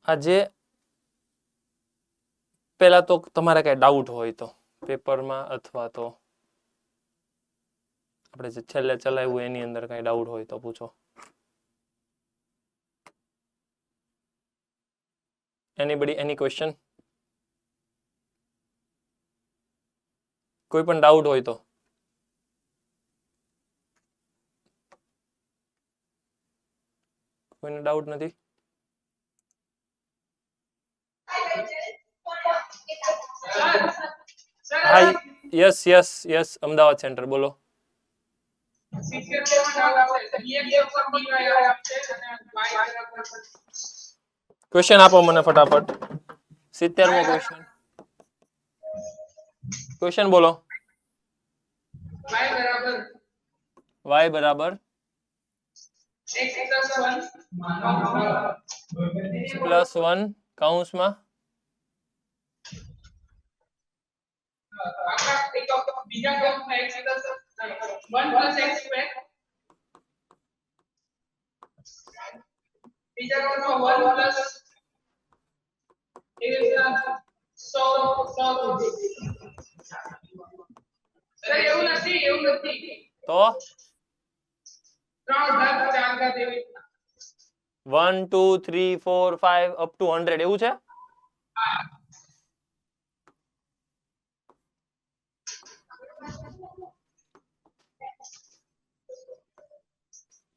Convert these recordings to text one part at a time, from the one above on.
આજે પેલા તો તમારે કઈ ડાઉટ હોય તો પેપરમાં અથવા તો આપણે જે છેલ્લે ચલાવ્યું એની અંદર કઈ ડાઉટ હોય તો પૂછો. Anybody any question? કોઈ પણ ડાઉટ હોય તો. કોઈને ડાઉટ નથી? હા, yes yes yes, Ahmedabad centre બોલો. ક્વેશ્ચન આપો મને ફટાફટ. 70મો ક્વેશ્ચન. ક્વેશ્ચન બોલો. y બરાબર +1 કૌંસમાં તો 1 2 3 4 5 અપ ટુ 100 એવું છે.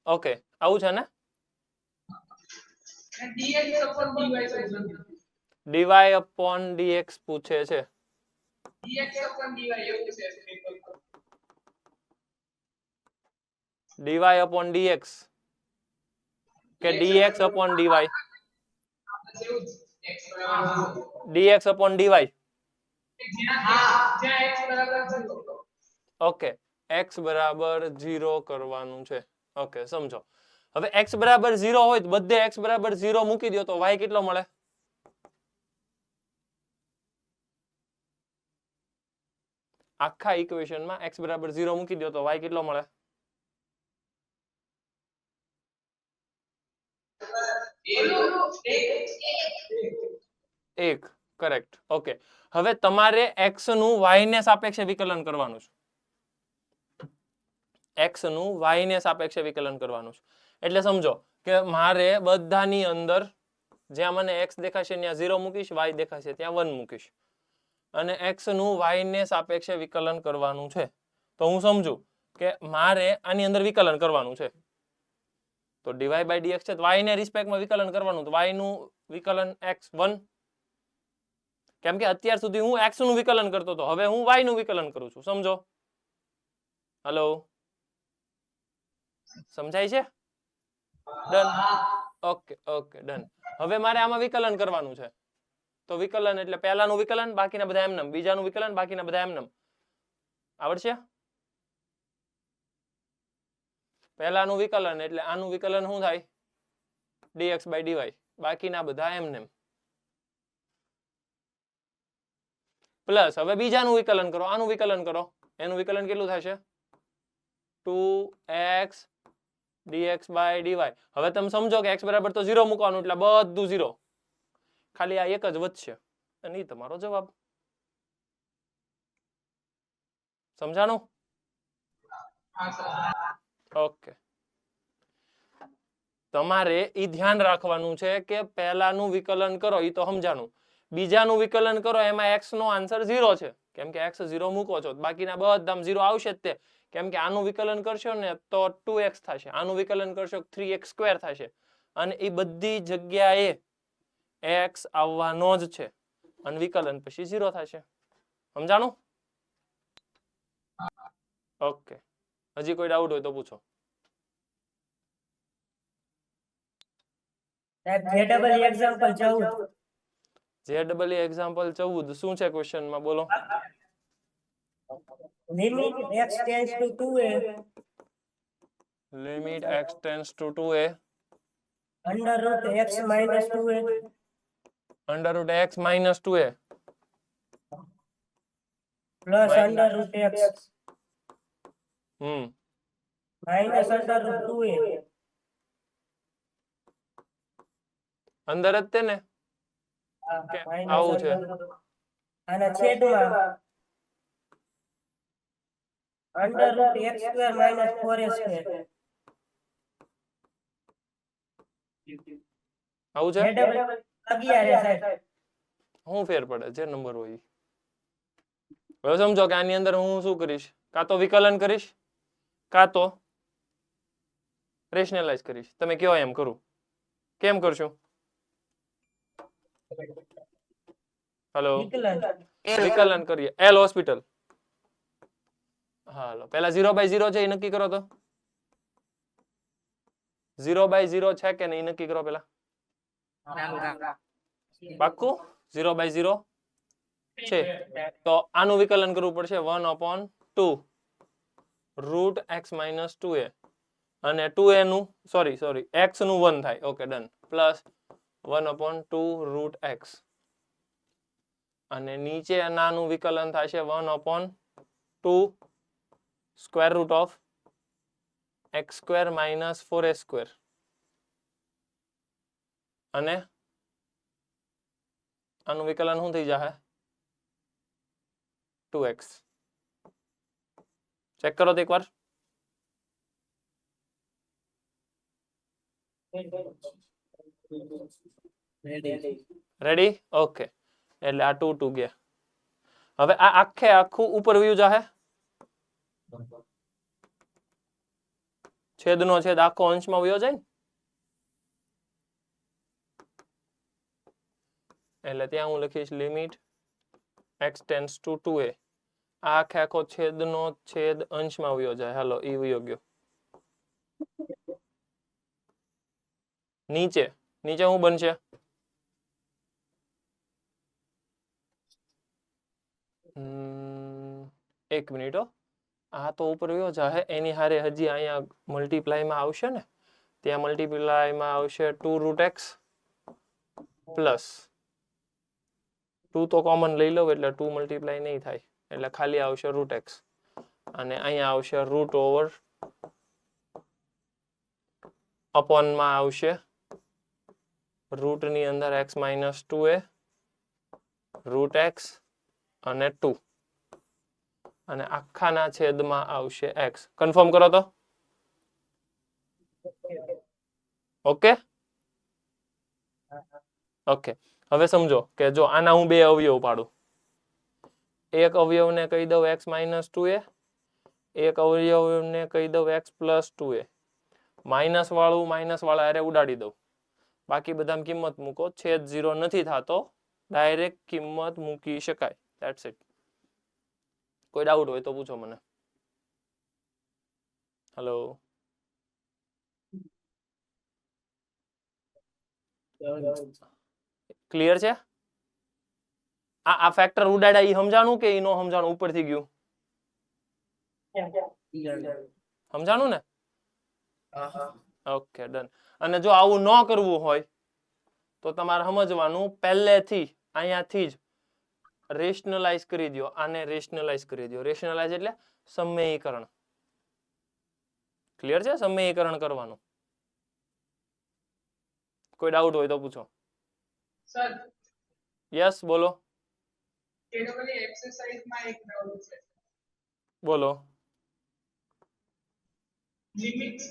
ઓકે, આવું છે ને. dy upon dx પૂછે છે. dy upon dx કે dx upon dy? dx upon dy. Okay, x બરાબર 0 કરવાનું છે. ઓકે, સમજો. હવે x બરાબર 0 હોય તો બધે x બરાબર 0 મૂકી દો તો y કેટલો મળે? આખા ઇક્વેશનમાં x બરાબર 0 મૂકી દો તો y કેટલો મળે? 1. કરેક્ટ. ઓકે, હવે તમારે x નું y ને સાપેક્ષે વિકલન કરવાનું છે. x નું y ને સાપેક્ષે વિકલન કરવાનું છે. એટલે સમજો કે મારે બધાની અંદર જ્યાં મને x દેખાશે ત્યાં 0 મૂકીશ, y દેખાશે ત્યાં 1 મૂકીશ અને x નું y ને સાપેક્ષે વિકલન કરવાનું છે. તો હું સમજુ કે મારે આની અંદર વિકલન કરવાનું છે. તો dy by dx છે, y ને રિસ્પેક્ટમાં વિકલન કરવાનું. તો y નું વિકલન x1, કેમ કે અત્યાર સુધી હું x નું વિકલન કરતો હતો, હવે હું y નું વિકલન કરું છું. સમજો? હેલો, સમજાય છે? ડન. Okay okay, done. હવે મારે આમાં વિકલન કરવાનું છે. તો વિકલન એટલે પહેલાનું વિકલન, બાકીના બધા એમનેમ. બીજાનું વિકલન, બાકીના બધા એમનેમ. આવડશે? પહેલાનું વિકલન એટલે આનું વિકલન શું થાય? dx by dy. બાકીના બધા એમનેમ. પ્લસ હવે બીજાનું વિકલન કરો, આનું વિકલન કરો. એનું વિકલન કેટલું થશે? 2x dx by dy. હવે તમે સમજો કે x બરાબર તો 0 મૂકવાનું એટલે બધું 0. ખાલી આ એક જ વધશે અને એ તમારો જવાબ. સમજાણું? ઓકે. તમારે ઈ ધ્યાન રાખવાનું છે કે પહેલાનું વિકલન કરો ઈ તો સમજાણું. બીજાનું વિકલન કરો એમાં x નો આન્સર 0 છે. કેમ કે x 0 મૂકો છો બાકીના બધામાં 0 આવશે જ તે. કેમ કે આનું વિકલન કરશો ને તો 2x થશે, આનું વિકલન કરશો 3x² થશે અને એ બધી જગ્યાએ x આવવાનો જ છે અને વિકલન પછી 0 થશે. સમજાણું? ઓકે, હજી કોઈ ડાઉટ હોય તો પૂછો. ZEE એક્ઝામ્પલ 14 શું છે ક્વેશ્ચનમાં? બોલો. Limit x tends to 2a. Limit x tends to 2a. Under root x minus 2a. Under root x minus 2a. Plus under root x. Minus under root 2a. અંદર જ તે ને કે minus આવું છે under root. આના છેદમાં under root x square minus 4a square. આવું છે z બરાબર 11 છે સાહેબ. શું ફેર પડે જે નંબર હોય ઈ. હવે સમજો કે આની અંદર હું શું કરીશ, કાં તો વિકલન કરીશ કાં તો રેશનલાઇઝ કરીશ. તમે કયો એમ કરું, કેમ કરશું? હેલો, વિકલન વિકલન કરીએ. એલ હોસ્પિટલ, હાલો પહેલા 0/0 છે એ નક્કી કરો તો. 0/0 છે કે નહીં નક્કી કરો પહેલા. પાક્કું 0/0 છે તો આનું વિકલન કરવું પડશે 1/2 રૂટ x minus 2a અને 2a નું સોરી x નું 1 થાય. Okay done. Plus 1/2 root x અને નીચે નાનું વિકલન થશે 1/2 square root of x square minus 4a square અને આનું વિકલન શું થઈ જશે 2x. ચેક કરો તો એકવાર. રેડી? ઓકે એટલે આ 2 2 ગયા. હવે આ આખે આખું ઉપર વયું જાહે, છેદનો છેદ આખો અંશમાં વયો જાય ને એટલે ત્યાં હું લખીશ limit x tends two 2a. આ આખે આખો છેદનો છેદ અંશમાં વયો જાય. હાલો ઈ વયો ગયો. નીચે નીચે શું બનશે? એક મિનિટ હો, આ તો ઉપર વયો જાહે એની હારે હજી અહીંયા મલ્ટીપ્લાયમાં આવશે ને, ત્યાં મલ્ટીપ્લાયમાં આવશે 2 રૂટ x પ્લસ 2 તો કોમન લઈ લઉં એટલે 2 મલ્ટીપ્લાય નહીં થાય એટલે ખાલી આવશે રૂટ x અને અહીંયા આવશે રૂટ ઓવર અપોનમાં આવશે રૂટની અંદર x minus 2a route x અને 2 અને આખાના છેદમાં આવશે x. કન્ફર્મ કરો તો. Okay okay. હવે સમજો કે જો આના હું બે અવયવ પાડું, એક અવયવને કહી દઉં x માઇનસ 2a, એક અવયવને કહી દઉં x પ્લસ 2a. માઇનસ વાળા હારે ઉડાડી દઉં, બાકી બધામાં કિંમત મૂકો. છેદ 0 નથી થતો, ડાયરેક્ટ કિંમત મૂકી શકાય. That's it. કોઈ ડાઉટ હોય તો પૂછો મને. હેલો, ક્લિયર છે? આ ફેક્ટર ઉડાડ્યા ઈ સમજાણું કે ઈ નો સમજાણું? ઉપરથી ગયું સમજાણું ને? Okay done. અને જો આવું ન કરવું હોય તો તમારે સમજવાનું પહેલેથી અહીંયાથી જ રેશનલાઇઝ કરી દો. આને રેશનલાઇઝ કરી દો. રેશનલાઇઝ એટલે સમયીકરણ. ક્લિયર છે? સમયીકરણ કરવાનું. કોઈ ડાઉટ હોય તો પૂછો. સર યસ બોલો. કેટેગરી એક્સરસાઇઝમાં એક ડાઉટ છે. બોલો. Limit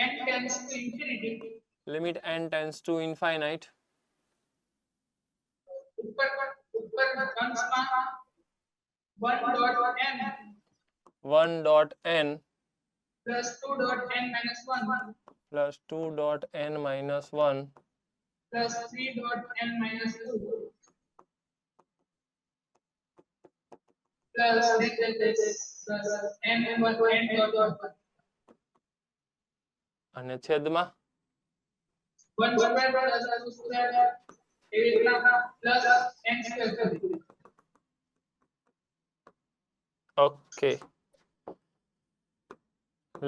n tends to infinity. Limit n tends to infinite. ઉપર અંશમાં 1.n 1.n plus 2.n minus 1 plus 2.n minus 1 plus 3.n minus 2 plus n dot અને છેદમાં 1 square plus 2 square એવી રીતના પ્લસ n square કરી. Okay.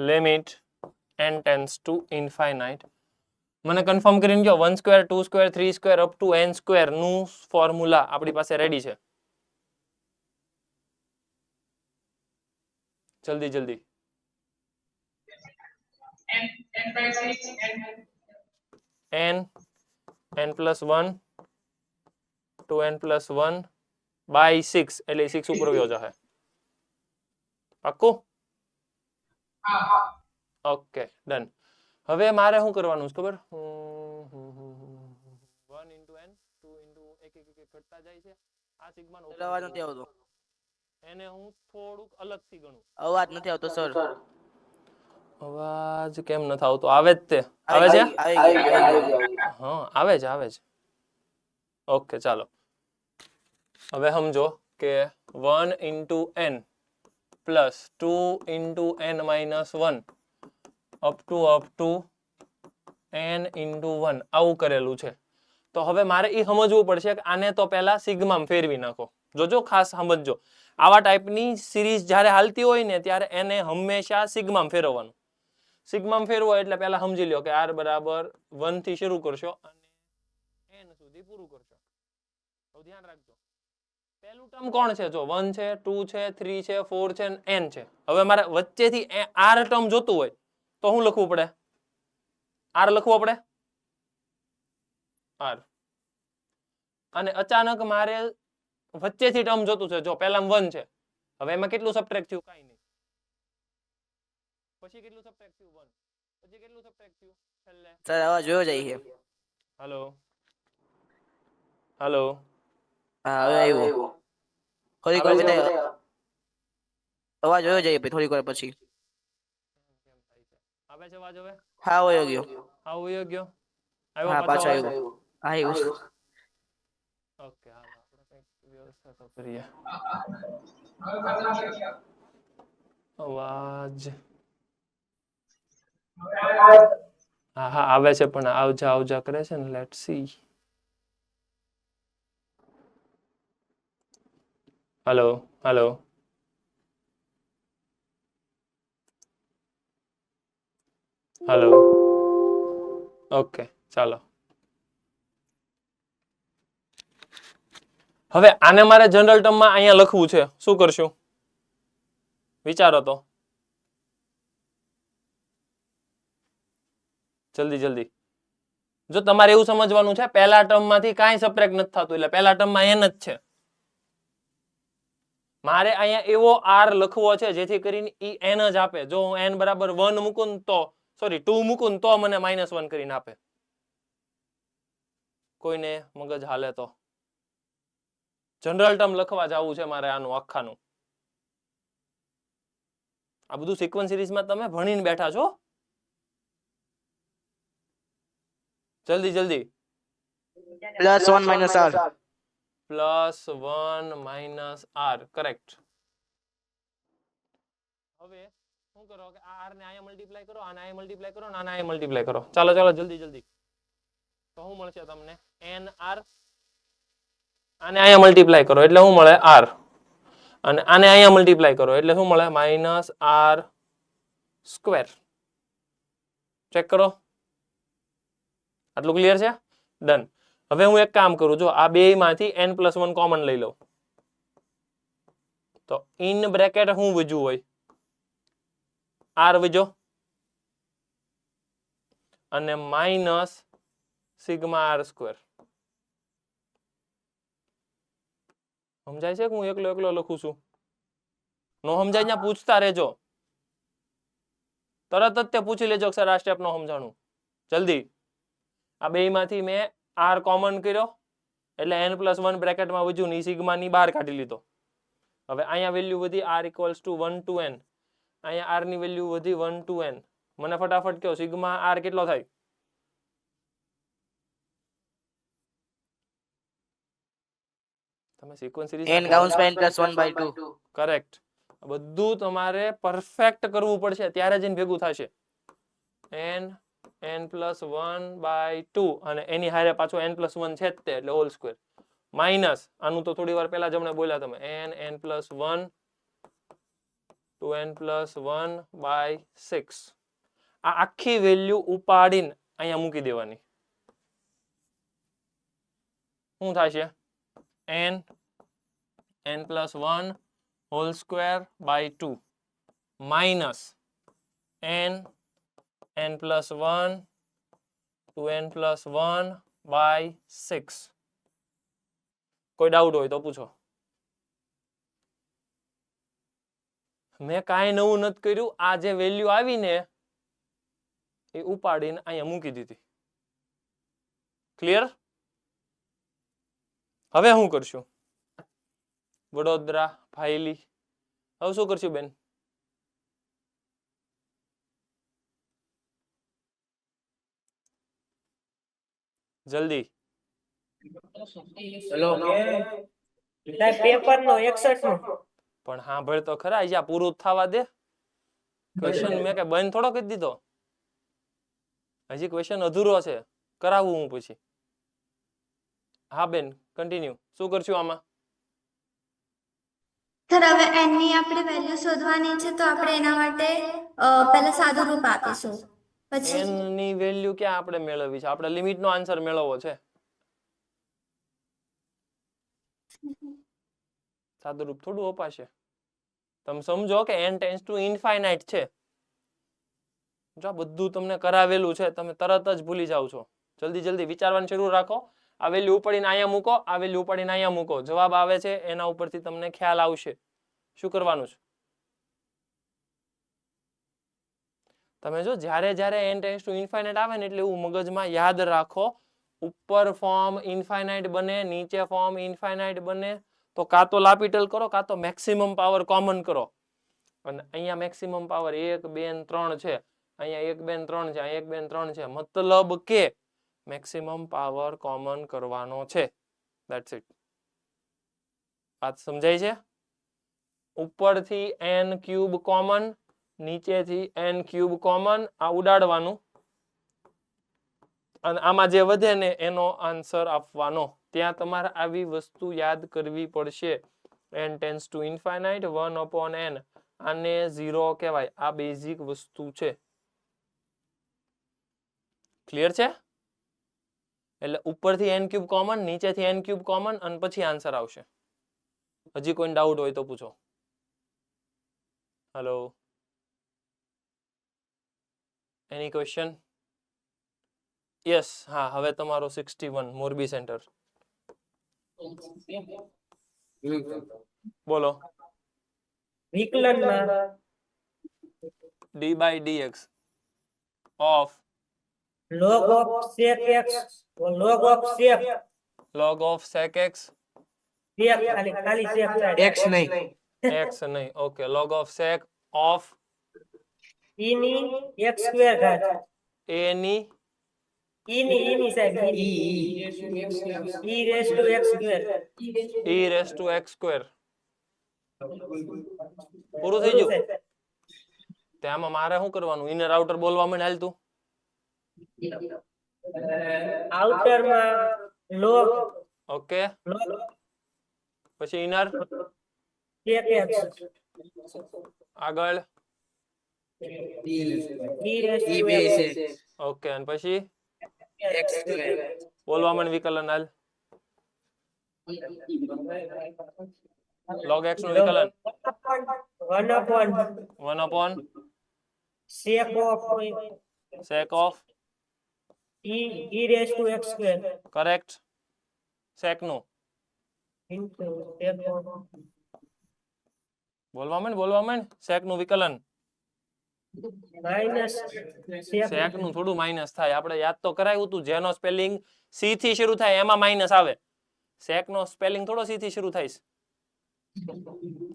Limit n tends to infinite. મને confirm કરીને કહો 1 square 2 square 3 square up to n square નું formula આપણી પાસે રેડી છે. જલ્દી જલ્દી. n by 6 n n plus 1 2n + 1/6 એટલે 6 ઉપર વયો જશે પાક્કું ઓકે ડન હવે મારે શું કરવાનું છે ખબર 1 * n 2 * એક ઘટતા જાય છે આ સિગ્મા નો અવાજ નથી આવતો એને હું થોડુંક અલગથી ગણું અવાજ નથી આવતો સર અવાજ કેમ નથી આવતો આવે જ તે આવે છે હા આવે છે ઓકે ચાલો હવે સમજો કે 1 * n + 2 * n - 1 up to n * 1 આવું કરેલું છે તો હવે મારે એ સમજવું પડશે કે આને તો પહેલા સિગ્મામાં ફેરવી નાખો જોજો ખાસ સમજજો આવા ટાઈપની સિરીઝ જ્યારે હાલતી હોય ને ત્યારે એને હંમેશા સિગ્મામાં ફેરવવાનું સિગ્મામાં ફેરવો એટલે પહેલા સમજી લો કે r બરાબર 1 થી શરૂ કરશો અને n સુધી પૂરું કરશો તો ધ્યાન રાખજો પહેલું ટર્મ કોણ છે જો 1 છે 2 છે 3 છે 4 છે અને n છે હવે મારે વચ્ચેથી r ટર્મ જોતું હોય તો શું લખવું પડે r લખવો પડે r અને અચાનક મારે વચ્ચેથી ટર્મ જોતું છે જો પહેલામાં 1 છે હવે એમાં કેટલું સબટ્રેક્ટ થયું કાઈ નહીં પછી કેટલું સબટ્રેક્ટ થયું 1 પછી કેટલું સબટ્રેક્ટ થયું છેલ્લે સર અવાજ જોયો જાય છે હેલો હા હવે આવ્યો થોડીક વાર પછી અવાજ જોયો જાય થોડીક વાર પછી આવે છે અવાજ હવે હા વયો ગયો આવ્યો આવ્યો હા પાછો અવાજ? આવ્યો ઓકે હાલો આપણે કંઈક વ્યવસ્થા તો કરીએ અવાજ હા આવે છે પણ આવજા કરે છે ને લેટ્સ સી હેલો ઓકે ચાલો હવે આને મારે જનરલ ટર્મમાં અહીંયા લખવું છે શું કરશું વિચારો તો જલ્દી જો તમારે એવું સમજવાનું છે પહેલા ટર્મમાંથી કાંઈ સબટ્રેક્ટ નથી થતું એટલે પહેલા ટર્મમાં n જ છે મારે અહીંયા એવો r લખવો છે જેથી કરીને ઈ n જ આપે જો હું n બરાબર 1 મૂકું તો સોરી 2 મૂકું તો મને -1 કરીને આપે કોઈને મગજ હાલે તો જનરલ ટર્મ લખવા જવું છે મારે આનું આખાનું આ બધું સિક્વન્સ સિરીઝમાં તમે ભણીને બેઠા છો જલ્દી +1 - r +1 - r કરેક્ટ હવે શું કરો કે આ r ને અહીંયા મલ્ટીપ્લાય કરો આને અહીંયા મલ્ટીપ્લાય કરો અને આને અહીંયા મલ્ટીપ્લાય કરો ચાલો જલ્દી તો શું મળશે તમને nr આને અહીંયા મલ્ટીપ્લાય કરો એટલે શું મળે r અને આને અહીંયા મલ્ટીપ્લાય કરો એટલે શું મળે -r² ચેક કરો આટલું ક્લિયર છે ડન હવે હું એક કામ કરું જો આ બે માંથી n+1 કોમન લઈ લઉં તો ઇન બ્રેકેટ શું વજ્યું હોય r વજો અને -σr². સમજાય છે કે હું એકલો લખું છું નો સમજાય ત્યાં પૂછતા રહેજો તરત જ તે પૂછી લેજો સર આ સ્ટેપ નો સમજાણું જલ્દી આ બે માંથી મેં r કોમન કર્યો એટલે n+1 બ્રેકેટમાં વજ્યું ની સિગ્મા ની બહાર કાઢી લીધો હવે અહીંયા વેલ્યુ વધી r = 1 to n અહીંયા r ની વેલ્યુ વધી 1 to n મને ફટાફટ કહો સિગ્મા r કેટલો થાય તમે સિક્વન્સ સિરીઝ n/n+1/2 કરેક્ટ બધું તમારે પરફેક્ટ કરવું પડશે ત્યારે જઈને ભેગું થશે n+1/2 અને એની હારે પાછો n+1 છે જ તે એટલે હોલ સ્ક્વેર માઈનસ આનું તો થોડી વાર પહેલા જ હમણાં બોલ્યા તમે n+1 to n+1/6 આ આખી વેલ્યુ ઉપાડીને અહીંયા મૂકી દેવાની શું થશે n+1 whole square by 2 minus n+1 to n+1/6 કોઈ ડાઉટ હોય તો પૂછો. મેં કાંઈ નવું નથી કર્યું. આ જે વેલ્યુ આવી ને એ ઉપાડીને અહીંયા મૂકી દીધી. ક્લિયર? હવે શું કરશું? વડોદરા, ફાઇલી. હવે શું કરશું બેન? જલ્દી. પેપર નો 61 નો પણ સાંભળ તો ખરા, અહીંયા પૂરું થવા દે. ક્વેશ્ચન મેં કઈ બંધ થોડો કરી દીધો. હજી ક્વેશ્ચન અધૂરો છે, કરાવું હું પછી. હા બેન, કન્ટિન્યુ. શું કરશું આમાં? સર હવે n ની આપણે વેલ્યુ શોધવાની છે તો આપણે એના માટે પહેલા સાદું રૂપ આપીશું. પછી n ની વેલ્યુ ક્યાં આપણે મેળવવી છે? આપણે લિમિટ નો આન્સર મેળવવો છે. સાદું રૂપ થોડું અપાશે. તમે સમજો કે n ટેન્ડ્સ ટુ ઇન્ફાઇનાઇટ છે. જો બધું તમને કરાવેલું છે, તમે તરત જ ભૂલી જાવ છો. જલ્દી જલ્દી વિચારવાનું શરૂ રાખો. આ વેલ્યુ ઉપાડીને અહીંયા મૂકો, આ વેલ્યુ ઉપાડીને અહીંયા મૂકો. જવાબ આવે છે એના ઉપરથી તમને ખ્યાલ આવશે શું કરવાનું છે. તમે જો જ્યારે જ્યારે n ટેન્ડ્સ ટુ ઇન્ફાઇનાઇટ આવે ને એટલે એવું મગજમાં યાદ રાખો, ઉપર ફોર્મ ઇન્ફાઇનાઇટ બને, નીચે ફોર્મ ઇન્ફાઇનાઇટ બને તો કાં તો લાપિટલ કરો કાં તો મેક્સિમમ પાવર કોમન કરો. અને અહીંયા મેક્સિમમ પાવર 1 2 3 છે, અહીંયા 1 2 3 છે, અહીંયા 1 2 3 છે. મતલબ કે મેક્સિમમ પાવર કોમન કરવાનો છે. That's it. વાત સમજાય છે? ઉપરથી n ક્યુબ કોમન, નીચેથી n ક્યુબ કોમન, આ ઉડાડવાનું અને આમાં જે વધે ને એનો આન્સર આપવાનો. ત્યાં તમારે આવી વસ્તુ યાદ કરવી પડશે. n tends to infinite 1/n. આને 0 કહેવાય. આ બેઝિક વસ્તુ છે. ક્લિયર છે? એટલે ઉપરથી n ક્યુબ કોમન, નીચેથી n ક્યુબ કોમન અને પછી આન્સર આવશે. હજી કોઈ ડાઉટ હોય તો પૂછો. Hello, any question? યસ. હા, હવે તમારો 61 મોરબી સેન્ટર. બોલો. વિકલનમાં d/dx of log of sec x log of sec log of sec x sec ખાલી sec x નહીં. x નહીં. Okay, log of sec of e ની x સ્ક્વેર ઘાત a ની e ની સાહેબ e raised to x square e raised to x square. પૂરું થઈ ગયું? તેમાં મારે શું કરવાનું? ઇનર આઉટર બોલવા મને હાલ તું. આઉટર માં log ઓકે, પછી ઇનર sec x આગળ. e raised to x okay, અને પછી x સ્ક્વેર બોલવા મને વિકલન હાલ. log x નું વિકલન 1/, sec of sec of e raised to x square correct. sec નું into sec of બોલવા માંડ. sec નું વિકલન. minus sec નું થોડું માઇનસ થાય. આપણે યાદ તો કરાયું હતું, જેનો સ્પેલિંગ c થી શરૂ થાય એમાં માઇનસ આવે. sec નો સ્પેલિંગ થોડો c થી શરૂ થાય છે.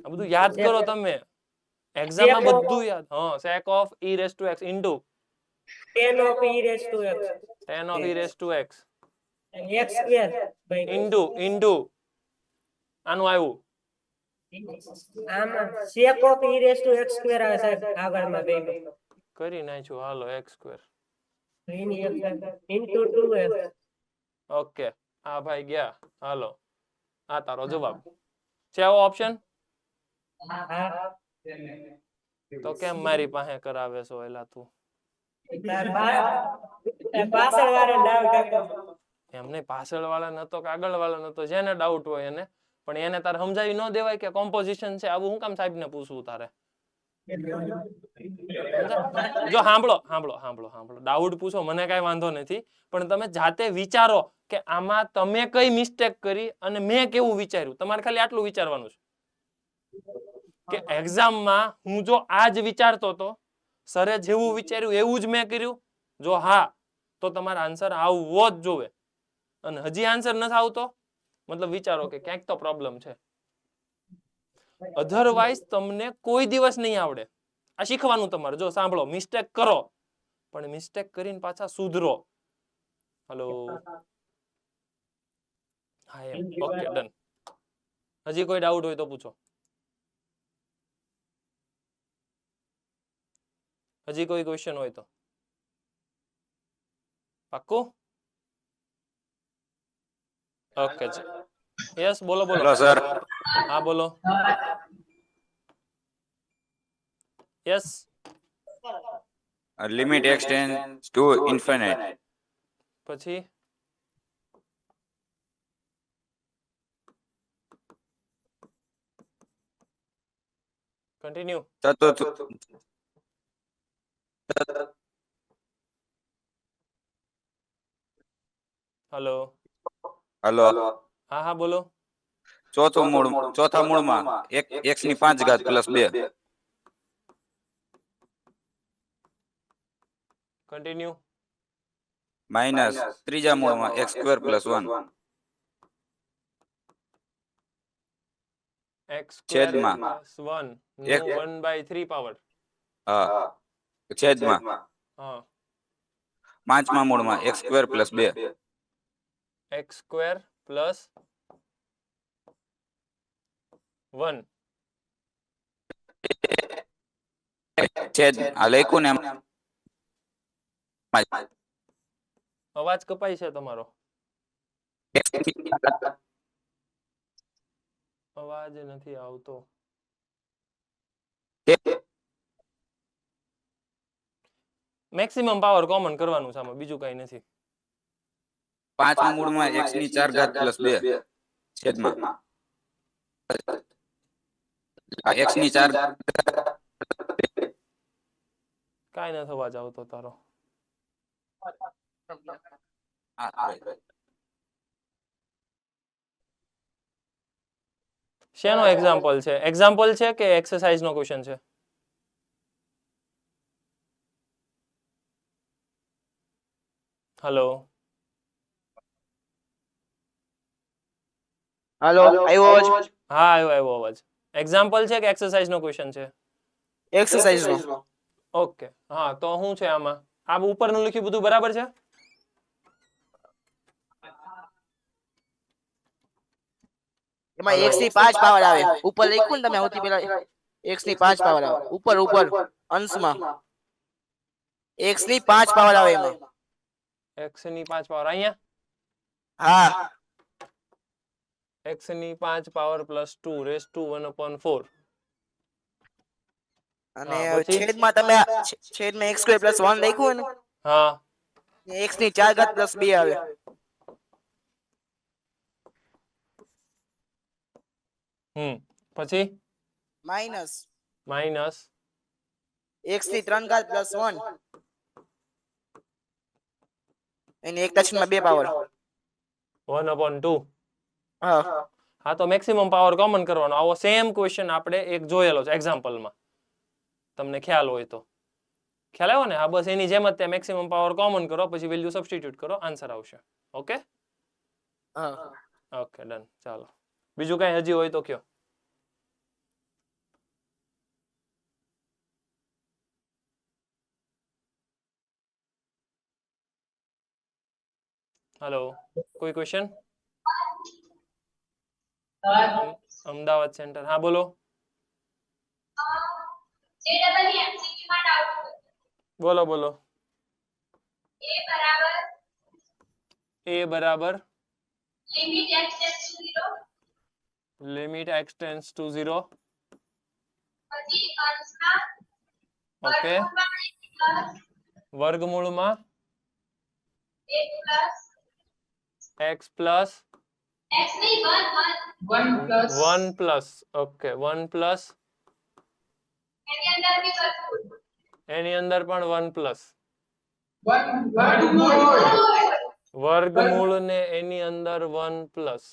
આ બધું યાદ કરો તમે. એક્ઝામ માં બધું યાદ. હા, sec of e raised to x into tan of e raised to x tan of e raised to x x square by into આનું આવ્યું. આમાં sec of e raised to x square આવે સાહેબ આગળમાં બે કરી નાખ્યું. હાલો, x square. into 2x okay, આ ભાઈ ગયા. હાલો, આ તારો જવાબ છે. આવો ઓપ્શન તો કેમ મારી પાસે કરાવે છો? એલા તું પાછળ વાળો ડાઉટ એમ નહીં, પાછળ વાળા નતો કે આગળ વાળા નતો, જેને ડાઉટ હોય એને. પણ એને તારે સમજાવી ન દેવાય કે કોમ્પોઝિશન છે આવું? હું કામ સાહેબ ને પૂછવું તારે? જો સાંભળો ડાઉટ પૂછો, મને કઈ વાંધો નથી, પણ તમે જાતે વિચારો કે આમાં તમે કઈ મિસ્ટેક કરી અને મેં કેવું વિચાર્યું. તમારે ખાલી આટલું વિચારવાનું છે કે એક્ઝામમાં હું જો આ જ વિચારતો હતો, સરે જેવું વિચાર્યું એવું જ મેં કર્યું. જો હા, તો તમારો આન્સર આવવો જ જોવે. અને હજી આન્સર નથી આવતો, મતલબ વિચારો કે ક્યાંક તો પ્રોબ્લેમ છે. અધરવાઇઝ તમને કોઈ દિવસ નહીં આવડે. આ શીખવાનું તમારે. જો સાંભળો, મિસ્ટેક કરો પણ મિસ્ટેક કરીને પાછા સુધરો. હલો, હા એમ. Okay, done. હજી કોઈ ડાઉટ હોય તો પૂછો. હજી કોઈ ક્વેશ્ચન હોય તો પાક્કું? ઓકે, યસ, બોલો. હેલો સર, હા બોલો. Yes. Limit extend to infinite. પછી કન્ટિન્યુ. હલો. હલો, હા બોલો. ચોથા મૂળમાં x ની 5 ઘાત પ્લસ 2. કન્ટિન્યુ. માઇનસ ત્રીજા મૂળમાં x square plus 1. x square છેદમાં પ્લસ 1 નું એક 1/3 પાવર. હા, છેદમાં હા, પાંચમા મૂળમાં x square plus 2. x square plus 1. છેદ આ લખ્યું ને એમ. અવાજ કપાય છે તમારો. અવાજ નથી આવતો. મેક્સિમમ પાવર કોમન કરવાનું છે આમાં, બીજું કઈ નથી. પાંચમા મૂળમાં x ની 4 ઘાત પ્લસ 2 છેદમાં x ની 4. કાઈ નથી અવાજ આવતો તારો. શેનો એક્ઝામ્પલ છે? એક્ઝામ્પલ છે કે એક્સરસાઇઝ નો ક્વેશ્ચન છે? હલો. હાલો, આવ્યો અવાજ? હા, આવ્યો અવાજ. એક્ઝામ્પલ છે કે એક્સરસાઇઝ નો ક્વેશ્ચન છે? એક્સરસાઇઝ નો. ઓકે, હા, તો શું છે આમાં? આ ઉપરનું લખ્યું બધું બરાબર છે? એમાં x ની 5 પાવર આવે. ઉપર લખ્યું ને તમે સૌથી પહેલા x ની 5 પાવર આવે. ઉપર અંશમાં x ની 5 પાવર આવે એમાં. x ની 5 પાવર અહીંયા? હા, x ની 5 પાવર પ્લસ 2 રેઝ ટુ 1/4. અને પછી છેદમાં તમે છેદમાં x સ્ક્વેર પ્લસ 1 લખ્યું ને, હા, x ની 4 ઘાત પ્લસ 2 આવે. પછી માઇનસ x ની 3 ઘાત પ્લસ 1 અને એક દશમલવ 2 પાવર. 1/2. હા, હા, તો મેક્સિમમ પાવર કોમન કરવાનો. આવો સેમ ક્વેશ્ચન આપણે એક જોયેલો છે એક્ઝામ્પલમાં, તમને ખ્યાલ હોય તો. ખ્યાલ આવ્યો ને? હા, બસ એની જેમ જ ત્યાં મેક્સિમમ પાવર કોમન કરો, પછી વેલ્યુ સબસ્ટિટ્યુટ કરો, આન્સર આવશે. ઓકે, હા. Okay, done. ચાલો, બીજું કઈ હજી હોય તો કયો. હલો, કોઈ ક્વેશ્ચન? અમદાવાદ સેન્ટર. હા બોલો. બોલો. a બરાબર limit x tends to 0. Okay, વર્ગમૂળમાં x plus 1 plus 1 plus. Okay, 1 plus એની અંદર પણ 1 પ્લસ વર્ગમૂળ વર્ગમૂળ ને એની અંદર 1 પ્લસ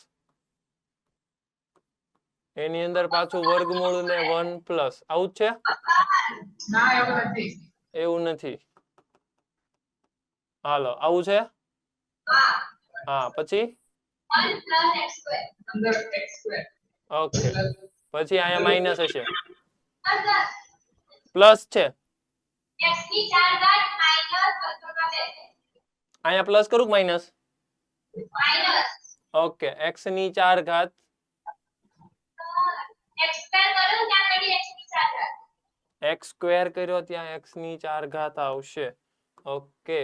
એની અંદર પાછું વર્ગમૂળ ને 1 પ્લસ આવું જ છે ના એવું નથી એવું નથી હાલો આવું છે હા પછી અંદર x સ્ક્વેર ઓકે પછી અહીંયા માઇનસ હશે પ્લસ છે અહીંયા પ્લસ કરું માઇનસ ઓકે x ની 4 ઘાત x સ્ક્વેર કર્યો ત્યાં x ની 4 ઘાત આવશે ઓકે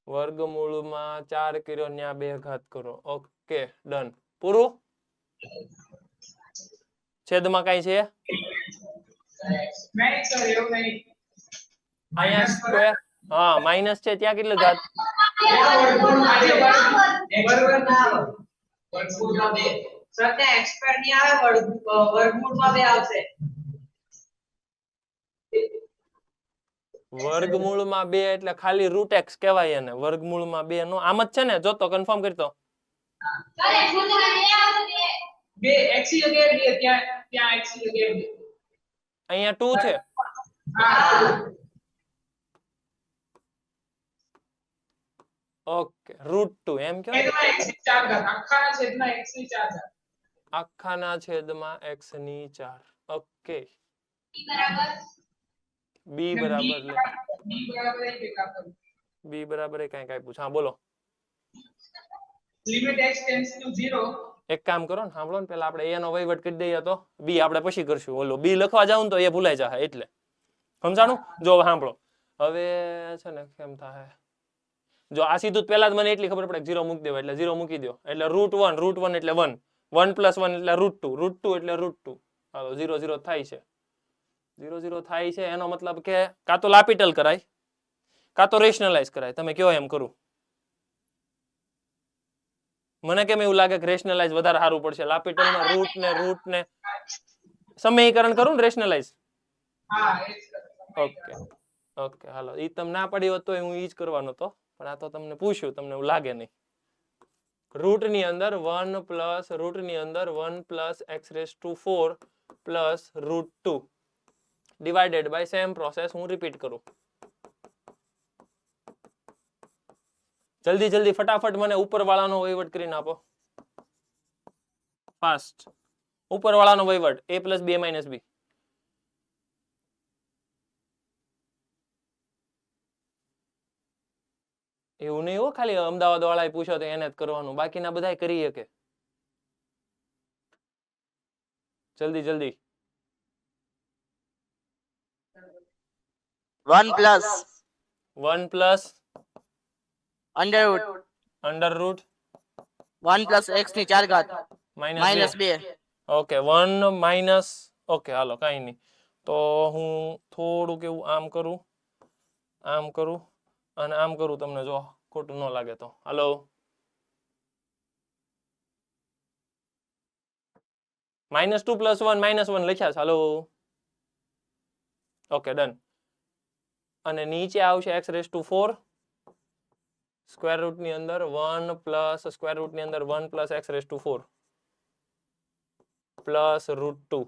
વર્ગમૂળમાં 4 કર્યો ત્યાં 2 ઘાત કરો ઓકે ડન પૂરું છેદમાં કઈ છે નહીં સર એવું નહીં અહીંયા સ્ક્વેર હા માઇનસ છે ત્યાં કેટલી ઘાત સર ત્યાં x સ્ક્વેર ની આવે વર્ગમૂળમાં 2 આવશે વર્ગમૂળમાં 2 એટલે ખાલી રૂટ x કહેવાય એને વર્ગમૂળમાં 2 નો આમ જ છે ને જો તો કન્ફર્મ કરતો બે x ની જગ્યાએ બે ત્યાં x ની જગ્યાએ બે અહીંયા 2 છે હા ઓકે √2 એમ કહો છેદમાં x ની 4 ઘાત આખાના છેદમાં x ની 4 ઘાત આખાના છેદમાં x ની 4 ઓકે b બરાબર લે b બરાબર એક એકા કરું b બરાબર કઈ કઈ પૂછ હા બોલો લિમિટ x ટેન્ડ્સ ટુ 0 એક કામ કરો ને સાંભળો ને પેલા આપણે a નો વહીવટ કરી દઈએ તો b આપણે પછી કરશું ઓલો b લખવા જાવ ને તો એ ભૂલાઈ જાય એટલે સમજાણું જો સાંભળો હવે છે ને કેમ થાય જો આ સીધું પહેલા જ મને એટલી ખબર પડે કે 0 મૂકી દેવા એટલે 0 મૂકી દો એટલે √1 એટલે 1 1 + 1 એટલે √2 એટલે √2 હાલો 0 0 થાય છે 0 0 થાય છે એનો મતલબ કે કાં તો લાપિટલ કરાય કાં તો રેશનલાઇઝ કરાય તમે કયો એમ કરું મને કેમ એવું લાગે કે રેશનલાઇઝ વધારે સારું પડશે લાપિટલમાં રૂટ ને સમીકરણ કરું ને રેશનલાઇઝ હા એ ઓકે ઓકે હાલો ઈ તમને ના પડી હોત તો હું ઈ જ કરવાનો હતો પણ આ તો તમને પૂછ્યું તમને એવું લાગે નહીં રૂટ ની અંદર 1 પ્લસ રૂટ ની અંદર 1 plus x⁴ plus √2 divided by same process હું રિપીટ કરું જલ્દી જલ્દી ફટાફટ મને ઉપરવાળાનો વહીવટ કરીને આપો ફાસ્ટ ઉપરવાળાનો વહીવટ a + b - b એવું નહીં હો ખાલી અમદાવાદ વાળાએ પૂછો તો એને જ કરવાનું બાકીના બધાય કરી શકે જલ્દી જલ્દી 1 plus 1 plus under root under root 1 plus x ની 4 ઘાત માઇનસ 2 ઓકે 1 માઇનસ ઓકે હાલો કાંઈ નહીં તો હું થોડુંક એવું આમ કરું અને આમ કરું તમને જો ખોટું ન લાગે તો હાલો -2 + 1 -1 લખ્યા છે હાલો ઓકે ડન અને નીચે આવશે x⁴ સ્ક્વેર રૂટ ની અંદર 1 પ્લસ સ્ક્વેર રૂટ ની અંદર 1 પ્લસ x⁴ પ્લસ √2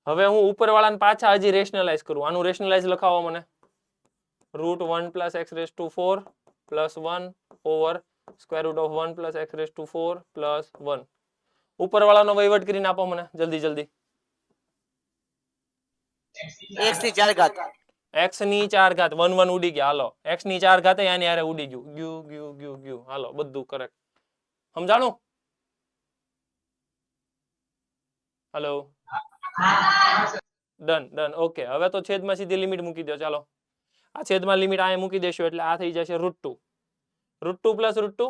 હવે હું ઉપરવાળાને પાછા હજી રેશનલાઇઝ કરું આનું રેશનલાઇઝ લખાવો મને √1 plus x⁴ plus 1 over square root of 1 plus x⁴ plus 1 ઉપરવાળાનો વહીવટ કરીને આપો મને જલ્દી જલ્દી x ની 4 ઘાત x ની 4 ઘાત 1 1 ઉડી ગયા હાલો x ની 4 ઘાત આની હારે ઉડી ગયું હાલો બધું કરેક્ટ સમજાણું હાલો ડન ઓકે હવે તો છેદમાં સીધી લિમિટ મૂકી દો ચાલો આ છેદમાં લિમિટ અહીંયા મૂકી દેશું એટલે આ થઈ જશે √2 √2 પ્લસ √2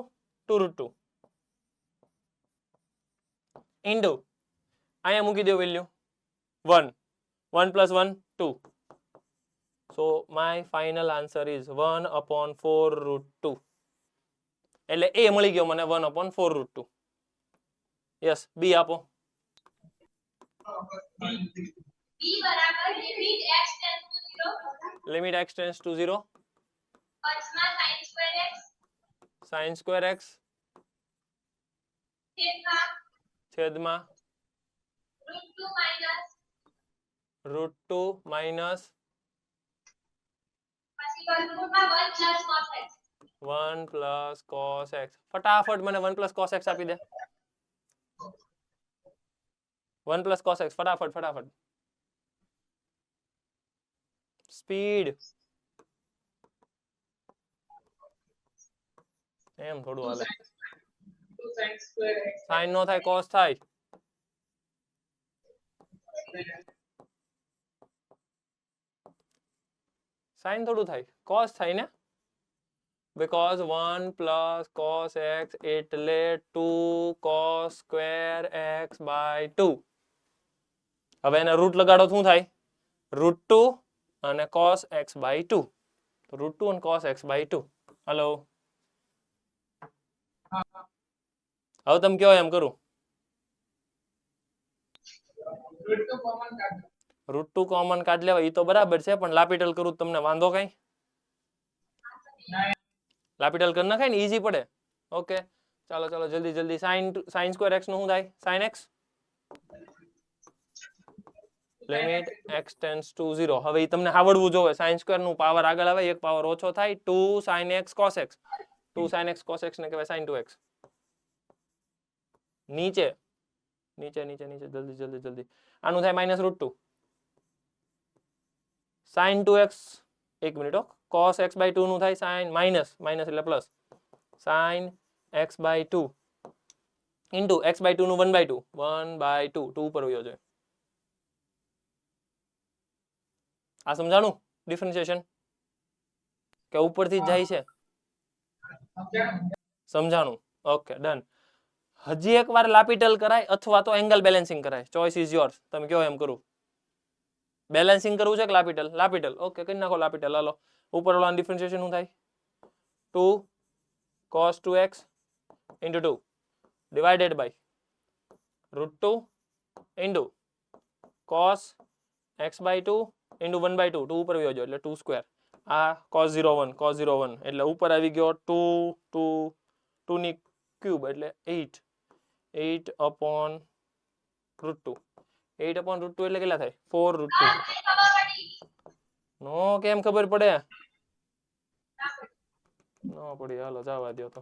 2 √2 ઇન્ટુ અહીંયા મૂકી દો value 1 1 + 1 2 so my final answer is 1/4 √2 એટલે a મળી ગયો મને 1/4 √2 યસ બી આપો. b બરાબર limit x tend to 0 limit x tends to 0 કૌંસમાં sin સ્ક્વેર x છેદમાં છેદમાં √2 માઈનસ પછી વર્ગમૂળમાં 1 1 cos x cos x. ફટાફટ મને 1 cos x આપી દે. 1 cos x ફટાફટ. સ્પીડ. એમ થોડું હાલે. 2 sin square x sin નો થાય cos થાય. sin થોડું થાય cos થાય ને, because 1 cos x એટલે 2 cos square x by 2. હવે એને રૂટ લગાડો શું થાય? √2 અને cos x by 2. તો √2 અને cos x by 2. હલો, હવે તમે કયો એમ કરું? √2 કોમન કાઢો. √2 કોમન કાઢ લેવા, એ તો બરાબર છે, પણ લાપીટલ કરું તમને વાંધો કઈ? લાપીટલ કરી નાખાય ને, ઈઝી પડે. ઓકે, ચાલો જલ્દી. sin સ્ક્વેર x નું શું થાય? sin x limit x tends to 0. હવે ઈ તમને આવડવું જોઈએ. sin સ્ક્વેર નું પાવર આગળ આવે, એક પાવર ઓછો થાય. 2 sin x cos x. 2 sin x cos x ને કહેવાય sin 2x. નીચે જલ્દી. આનું થાય -√2 sin 2x. એક મિનિટ હો. cos x by 2 નું થાય sin માઇનસ એટલે plus sin x by 2 into x by 2 નું 1/2 2 ઉપર વયો જાય. આ સમજાણું ડિફરન્શિએશન કે ઉપરથી જ જાય છે? સમજાણું. Okay, done. હજી એક વાર લાપીટલ કરાય અથવા તો એંગલ બેલેન્સિંગ કરાય. Choice is yours. તમે કયો એમ કરું? બેલેન્સિંગ કરવું છે કે લાપીટલ? ઓકે, કરી નાખો લાપીટલ. હાલો, ઉપર વાળાનું ડિફરન્શિએશન શું થાય? 2 cos 2x into 2 divided by √2 into cos x by 2 into 1/2 2 ઉપર વયો જાય એટલે 2 સ્ક્વેર. આ cos 0 1 એટલે ઉપર આવી ગયો 2 ની ક્યુબ એટલે 8 upon √2. 8 upon √2 એટલે કેટલા થાય? 4 √2. નો કેમ ખબર પડે? નો પડી. હાલો, જવા દો તો.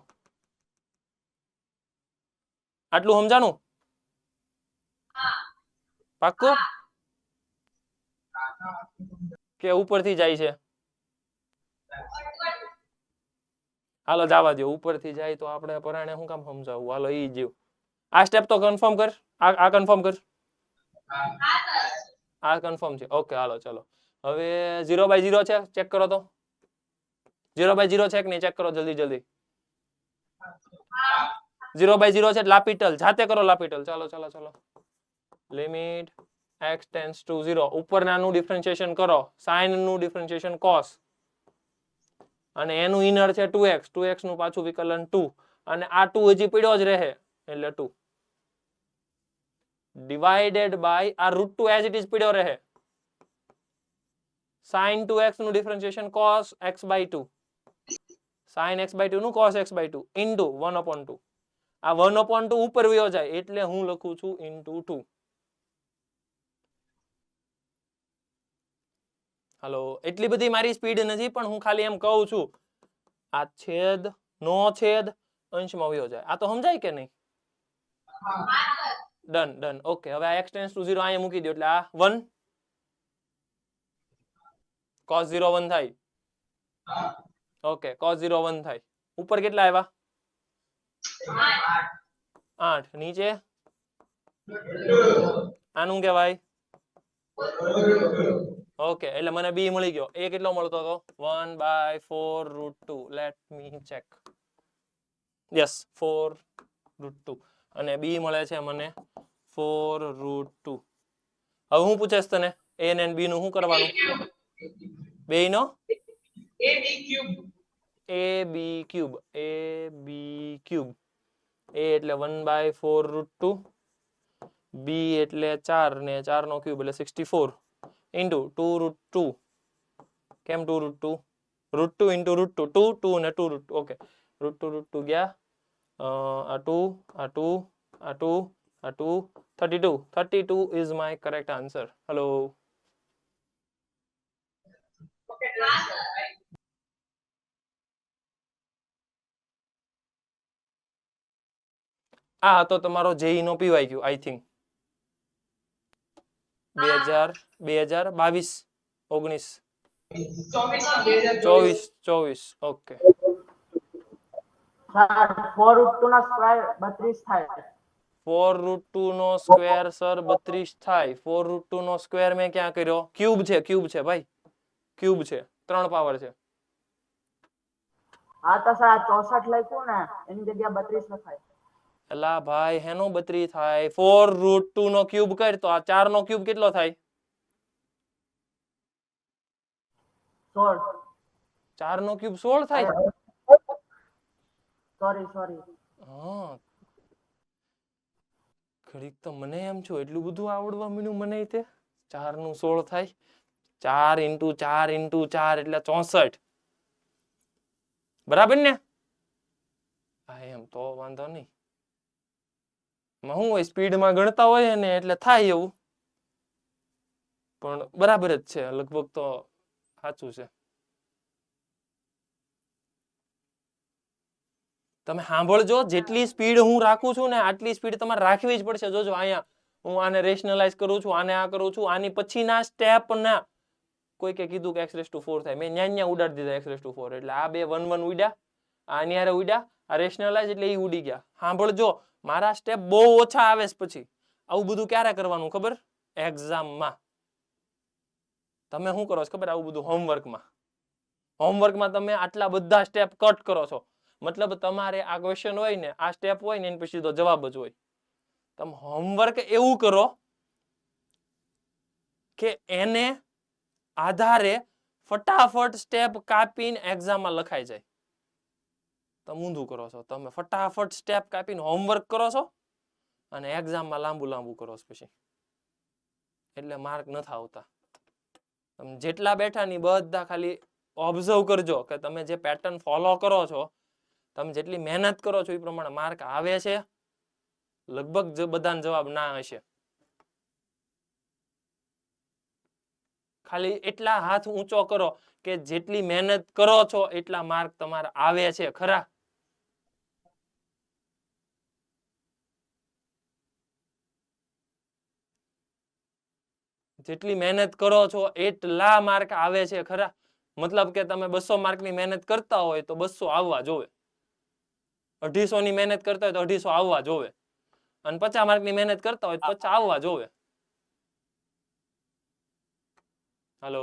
આટલું સમજાણું? પાક્કું કે ઉપરથી જાય છે? હાલો, જવા દો. ઉપરથી જાય તો આપણે પરાણે શું કામ સમજાવવું? હાલો, ઈ જીવ. આ સ્ટેપ તો કન્ફર્મ કર. આ કન્ફર્મ કર. આ કન્ફર્મ છે. ઓકે, હાલો ચલો. હવે 0/0 છે, ચેક કરો તો. 0/0 છે કે નહીં? ચેક કરો જલ્દી. 0/0 છે. લાપીટલ જાતે કરો. લાપીટલ. ચાલો. Limit x tends to 0. ઉપરનાનું ડિફરન્શિએશન કરો. sin નું ડિફરન્શિએશન cos અને એનું ઇનર છે 2x નું પાછું વિકલન 2 અને આ 2 હજી પડ્યો જ રહે એટલે 2 ડિવાઇડેડ બાય આ √2 એઝ ઇટ ઇઝ પડ્યો રહે. sin 2x નું differentiation cos x by 2 sin x by 2 નું cos x by 2 ઇન્ટુ 1/2. આ 1/2 ઉપર વયો જાય એટલે હું લખું છું ઇન્ટુ 2. હાલો, એટલી બધી મારી સ્પીડ નથી, પણ હું ખાલી એમ કહું છું. આ છેદ નો છેદ અંશમાં વયો જાય. આ તો સમજાય કે નહીં? ડન. ઓકે, હવે આ x ટેન્ડ્સ ટુ 0 અહીંયા મૂકી દો એટલે આ 1 cos 0 1 થાય. ઓકે, cos 0 1 થાય. ઉપર કેટલા આવ્યા? 8. નીચે આનું કહેવાય? ઓકે, એટલે મને b મળી ગયો. a કેટલો મળતો હતો? 1/4 √2. Let me check. યસ, 4 √2 અને b મળે છે મને 4 √2. હવે હું પૂછેશ તને a અને b નું શું કરવાનું? બેયનો ab ક્યુબ. a એટલે 1/4 √2 બી એટલે 4 ને 4 નો ક્યુબ એટલે 64 ઇન્ટુ 2√2 કેમ 2√2 √2 ઇન્ટુ √2 2 ને 2 ઓકે √2 ગયા આ 2 આ 2 આ 2 આ 2 32 is my correct answer. Hello. Okay, that's right. આ હતો તમારો જેઈ નો પીવાય ગયું આઈ થિંક 2022 19 24 ઓકે સર 4√2 નો સ્ક્વેર 32 થાય 4√2 નો સ્ક્વેર સર 32 થાય 4√2 નો સ્ક્વેર મેં ક્યાં કર્યો ક્યુબ છે ભાઈ ક્યુબ છે 3 પાવર છે હા તો સર આ 64 લખ્યું ને એની જગ્યા 32 લખાય એલા ભાઈ હેનો 32 થાય 4√2 નો ક્યુબ કર તો આ 4 નો ક્યુબ કેટલો થાય 16 4 નો ક્યુબ 16 થાય સોરી હા ઘડીક તો મને એમ છો એટલું બધું આવડવા મળ્યું મને તે 4 નું 16 થાય 4 × 4 × 4 એટલે 64 બરાબર ને હા એમ તો વાંધો નહીં માં હું હોય સ્પીડમાં ગણતા હોય ને એટલે થાય એવું પણ બરાબર જ છે લગભગ તો સાચું છે તમે સાંભળજો જેટલી સ્પીડ હું રાખું છું ને આટલી સ્પીડ તમારે રાખવી જ પડશે જોજો અહીંયા હું આને રેશનલાઇઝ કરું છું આને આ કરું છું આની પછીના સ્ટેપ ના કોઈ કે કીધું કે x⁴ થાય મેં ન્યા ઉડાડી દીધા x⁴ એટલે આ બે 1 1 ઉડ્યા આની હારે ઉડ્યા આ રેશનલાઇઝ એટલે એ ઉડી ગયા સાંભળજો મારા સ્ટેપ બહુ ઓછા આવે છે પછી આવું બધું ક્યારે કરવાનું ખબર એક્ઝામમાં તમે શું કરો છો ખબર આવું બધું હોમવર્કમાં તમે આટલા બધા સ્ટેપ કટ કરો છો મતલબ તમારે આ ક્વેશ્ચન હોય ને આ સ્ટેપ હોય ને એની પછી તો જવાબ જ હોય તમે હોમવર્ક એવું કરો કે એને આધારે ફટાફટ સ્ટેપ કાપીને એક્ઝામમાં લખાઈ જાય તમે ઊંધું કરો છો તમે ફટાફટ સ્ટેપ કાપીને હોમવર્ક કરો છો અને એક્ઝામમાં લાંબુ કરો છો પછી એટલે માર્ક નથી આવતા તમે જેટલા બેઠા ની બધા ખાલી ઓબ્ઝર્વ કરજો કે તમે જે પેટર્ન ફોલો કરો છો તમે જેટલી મહેનત કરો છો એ પ્રમાણે માર્ક આવે છે લગભગ બધાનો જવાબ ના હશે ખાલી એટલા હાથ ઊંચો કરો કે જેટલી મહેનત કરો છો એટલા માર્ક તમારા આવે છે ખરા જેટલી મહેનત કરો છો એટલા માર્ક આવે છે ખરા મતલબ કે તમે 200 માર્કની મહેનત કરતા હોય તો 200 આવવા જોવે 250 ની મહેનત કરતા હોય તો 250 આવવા જોવે અને 50 માર્કની મહેનત કરતા હોય તો 50 આવવા જોવે હાલો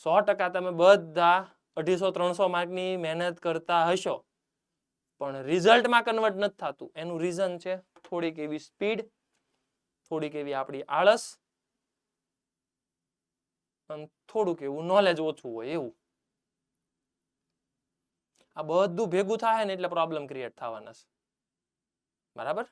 100% તમે બધા 250-300 માર્કની મહેનત કરતા હશો પણ રિઝલ્ટમાં કન્વર્ટ નથી થતું એનું રીઝન છે થોડીક એવી સ્પીડ થોડીક એવી આપણી આળસ અને થોડુંક એવું નોલેજ ઓછું હોય એવું આ બધું ભેગું થાય ને એટલે પ્રોબ્લેમ ક્રિએટ થવાના છે બરાબર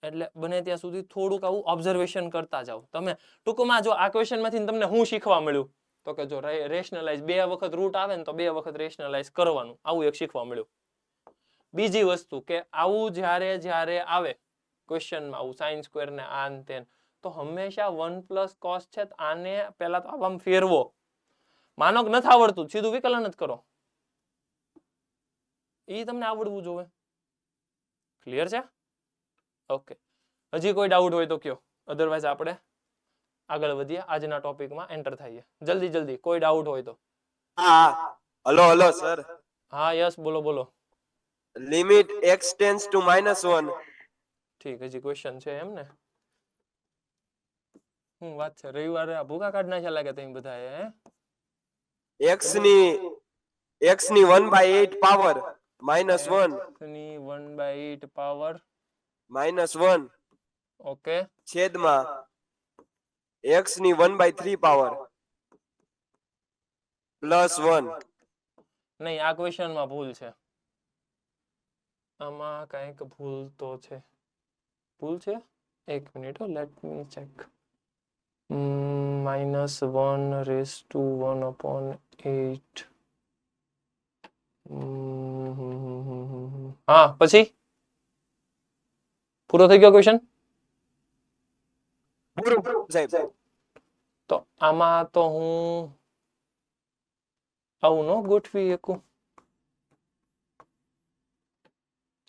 એટલે બને ત્યાં સુધી થોડુંક આવું ઓબ્ઝર્વેશન કરતા જાઓ તમે ટૂંકમાં જો આ ક્વેશ્ચન માંથી તમને શું શીખવા મળ્યું તો કે જો રેશનલાઇઝ 2 વખત રૂટ આવે ને તો 2 વખત રેશનલાઇઝ કરવાનું આવું એક શીખવા મળ્યું બીજી વસ્તુ કે આવું જ્યારે આવે ક્વેશ્ચનમાં આવું sin સ્ક્વેર ને આન તેન તો હંમેશા 1 + cos છે આને પહેલા તો આમ ફેરવો માનો કે નથી આવડતું સીધું વિકલન જ કરો એ તમને આવડવું જોઈએ ક્લિયર છે ઓકે હજી કોઈ ડાઉટ હોય તો કયો અધરવાઇઝ આપણે આગળ વધીએ આજના ટોપિકમાં એન્ટર થઈએ જલ્દી કોઈ ડાઉટ હોય તો હા હલો સર હા યસ બોલો લિમિટ x ટેન્ડ્સ ટુ -1 ઠીક હજી ક્વેશ્ચન છે એમ ને હું વાત છે રવિવારે આ ભૂકા કાઢ નાખ્યા લાગે તમે બધા હે x ની 1/8 પાવર -1 ની 1/8 પાવર -1 ઓકે છેદમાં x ની 1/3 પાવર +1 નહીં આ ક્વેશ્ચનમાં ભૂલ છે આમાં કંઈક ભૂલ તો છે. ભૂલ છે? એક મિનિટ, લેટ મી ચેક. -1/1/8. હા, પછી પૂરો થઈ ગયો ક્વેશ્ચન. પૂરું સાહેબ. તો આમાં તો હું આવું ન ગોઠવી શકું.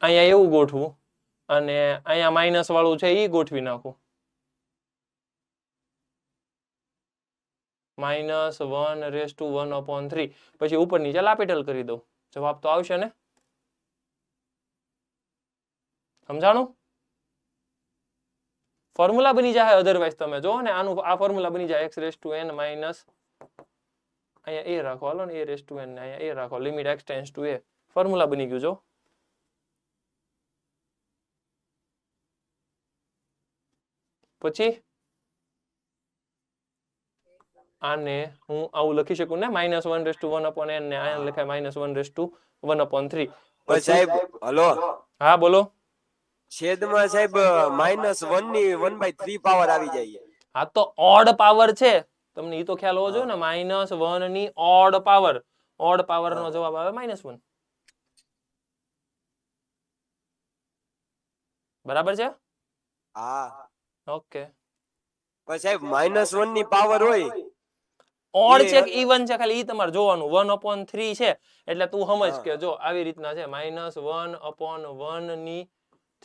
અહીંયા એવું ગોઠવું અને અહીંયા માઇનસ વાળું છે એ ગોઠવી નાખું. -1/1/3 પછી ઉપર નીચે લાપેટલ કરી દઉં. જવાબ તો આવશે ને? સમજાણું? ફોર્મ્યુલા બની જાય. અધરવાઇઝ તમે જો ને આનું આ ફોર્મ્યુલા બની જાય x⁻n માઇનસ અહીંયા a રાખો, હાલો ને a⁻n ને અહીંયા a રાખો, limit x tends two a. Formula બની ગયું. જો પછી આને હું આવું લખી શકું ને -1/1/n ને આને લખાય -1/1/3. પણ સાહેબ હલો, હા બોલો. છેદમાં સાહેબ -1 ની 1/3 પાવર આવી જાય. હા તો ઓડ પાવર છે, તમને એ તો ખ્યાલ હોવો જોઈએ ને. -1 ની ઓડ પાવર, ઓડ પાવર નો જવાબ આવે -1. બરાબર છે? હા, ઓકે. પણ સાહેબ -1 ની પાવર હોય ઓડ એ છે કે ઇવન છે, ખાલી ઈ તમારે જોવાનું. 1/3 છે એટલે તું સમજ કે જો આવી રીતના છે. -1/1 ની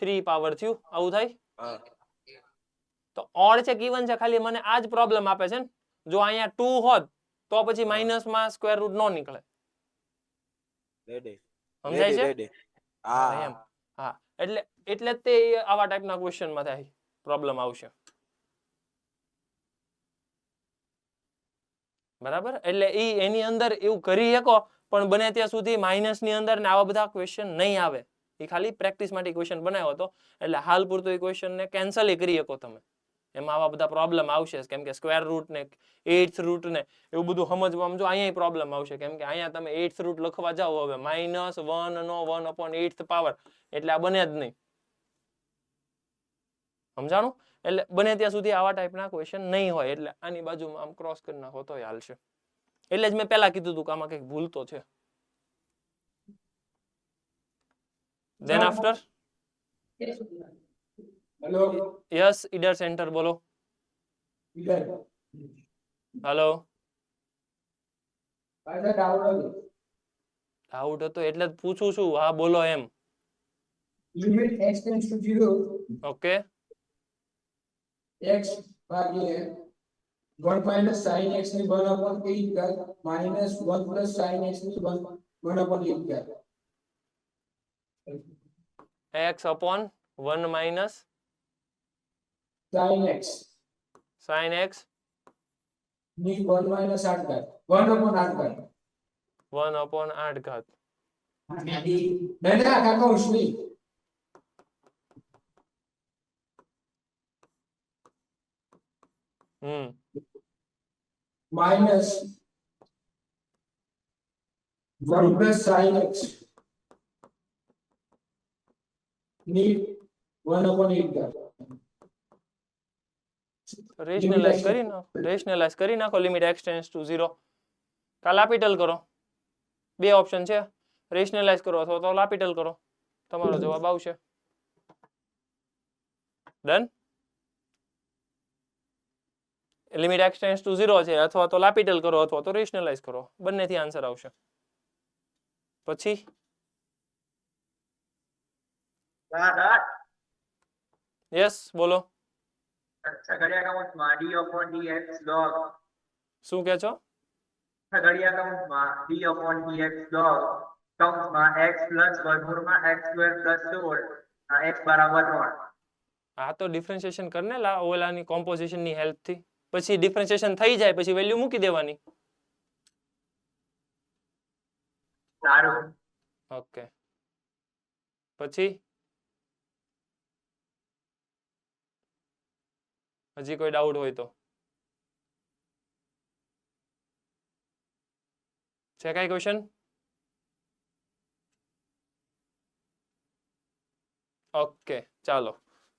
3 પાવર થયું, આવું થાય. તો ઓડ છે કે ઇવન છે, ખાલી મને આ જ પ્રોબ્લેમ આપે છે ને. જો અહીંયા 2 હોત તો પછી માઇનસ માં સ્ક્વેર રૂટ નો નીકળે. સમજાય છે? હા એમ. હા, એટલે તે આવા ટાઈપના ક્વેશ્ચનમાં થાય પ્રોબ્લેમ આવશે. બરાબર? એટલે એની અંદર એવું કરી શકો, પણ બને ત્યાં સુધી માઇનસ ની અંદર ને આવા બધા ક્વેશ્ચન નહીં આવે. એ ખાલી પ્રેક્ટિસ માટે ક્વેશ્ચન બનાવ્યો હતો, એટલે હાલ પૂરતો એ ક્વેશ્ચન ને કેન્સલ કરી શકો તમે. એમાં આવા બધા પ્રોબ્લેમ આવશે, કેમ કે સ્ક્વેર રૂટ ને 8th રૂટ ને એવું બધું સમજવામાં જો અહીંયા પ્રોબ્લેમ આવશે, કેમ કે અહીંયા તમે 8th રૂટ લખવા જાઓ હવે -1 નો 1/8th પાવર, એટલે આ બને જ નહીં. સમજાણું? એટલે બને ત્યાં સુધી આવા ટાઈપના ક્વેશ્ચન નહીં હોય. એટલે આની બાજુમાં આમ ક્રોસ કરી નાખો તોય હાલશે. એટલે જ મેં પહેલા કીધું હતું કે આમાં કંઈક ભૂલ તો છે. Then after, hello yes, Idar centre બોલો. હેલો, ડાઉટ હતો એટલે જ પૂછું છું. હા બોલો એમ. Limit x tends to 0 okay. x ભાગ્યે 1 - sin x ની 1/8 ઘાત -1 + sin x ની 1/8 ઘાત. x upon 1 minus sin x sin x ની 1 - 8 ઘાત 1/8 ઘાત. 1/8 ઘાત. ના કાકા ઉષ્મી -1 + sin x ની 1/8 ઘાત. રેશનલાઇઝ કરી નાખો. Limit x tends to 0. કા લાપિટલ કરો. બે ઓપ્શન છે, રેશનલાઇઝ કરો અથવા તો લાપિટલ કરો. તમારો જવાબ આવશે. Done. Limit x tends to 0 છે, અથવા તો લાપિટલ કરો અથવા તો રેશનલાઇઝ કરો. બંનેથી આન્સર આવશે. પછી યસ બોલો. શું કે છો? હા તો ડિફરન્શિએશન કરને ઓલાની કોમ્પોઝિશન ની હેલ્પ થી. પછી ડિફરન્શિએશન થઈ જાય પછી વેલ્યુ મૂકી દેવાની. સારું. ઓકે. પછી હજી કોઈ ડાઉટ હોય તો છે કઈ ક્વેશ્ચન? ઓકે, ચાલો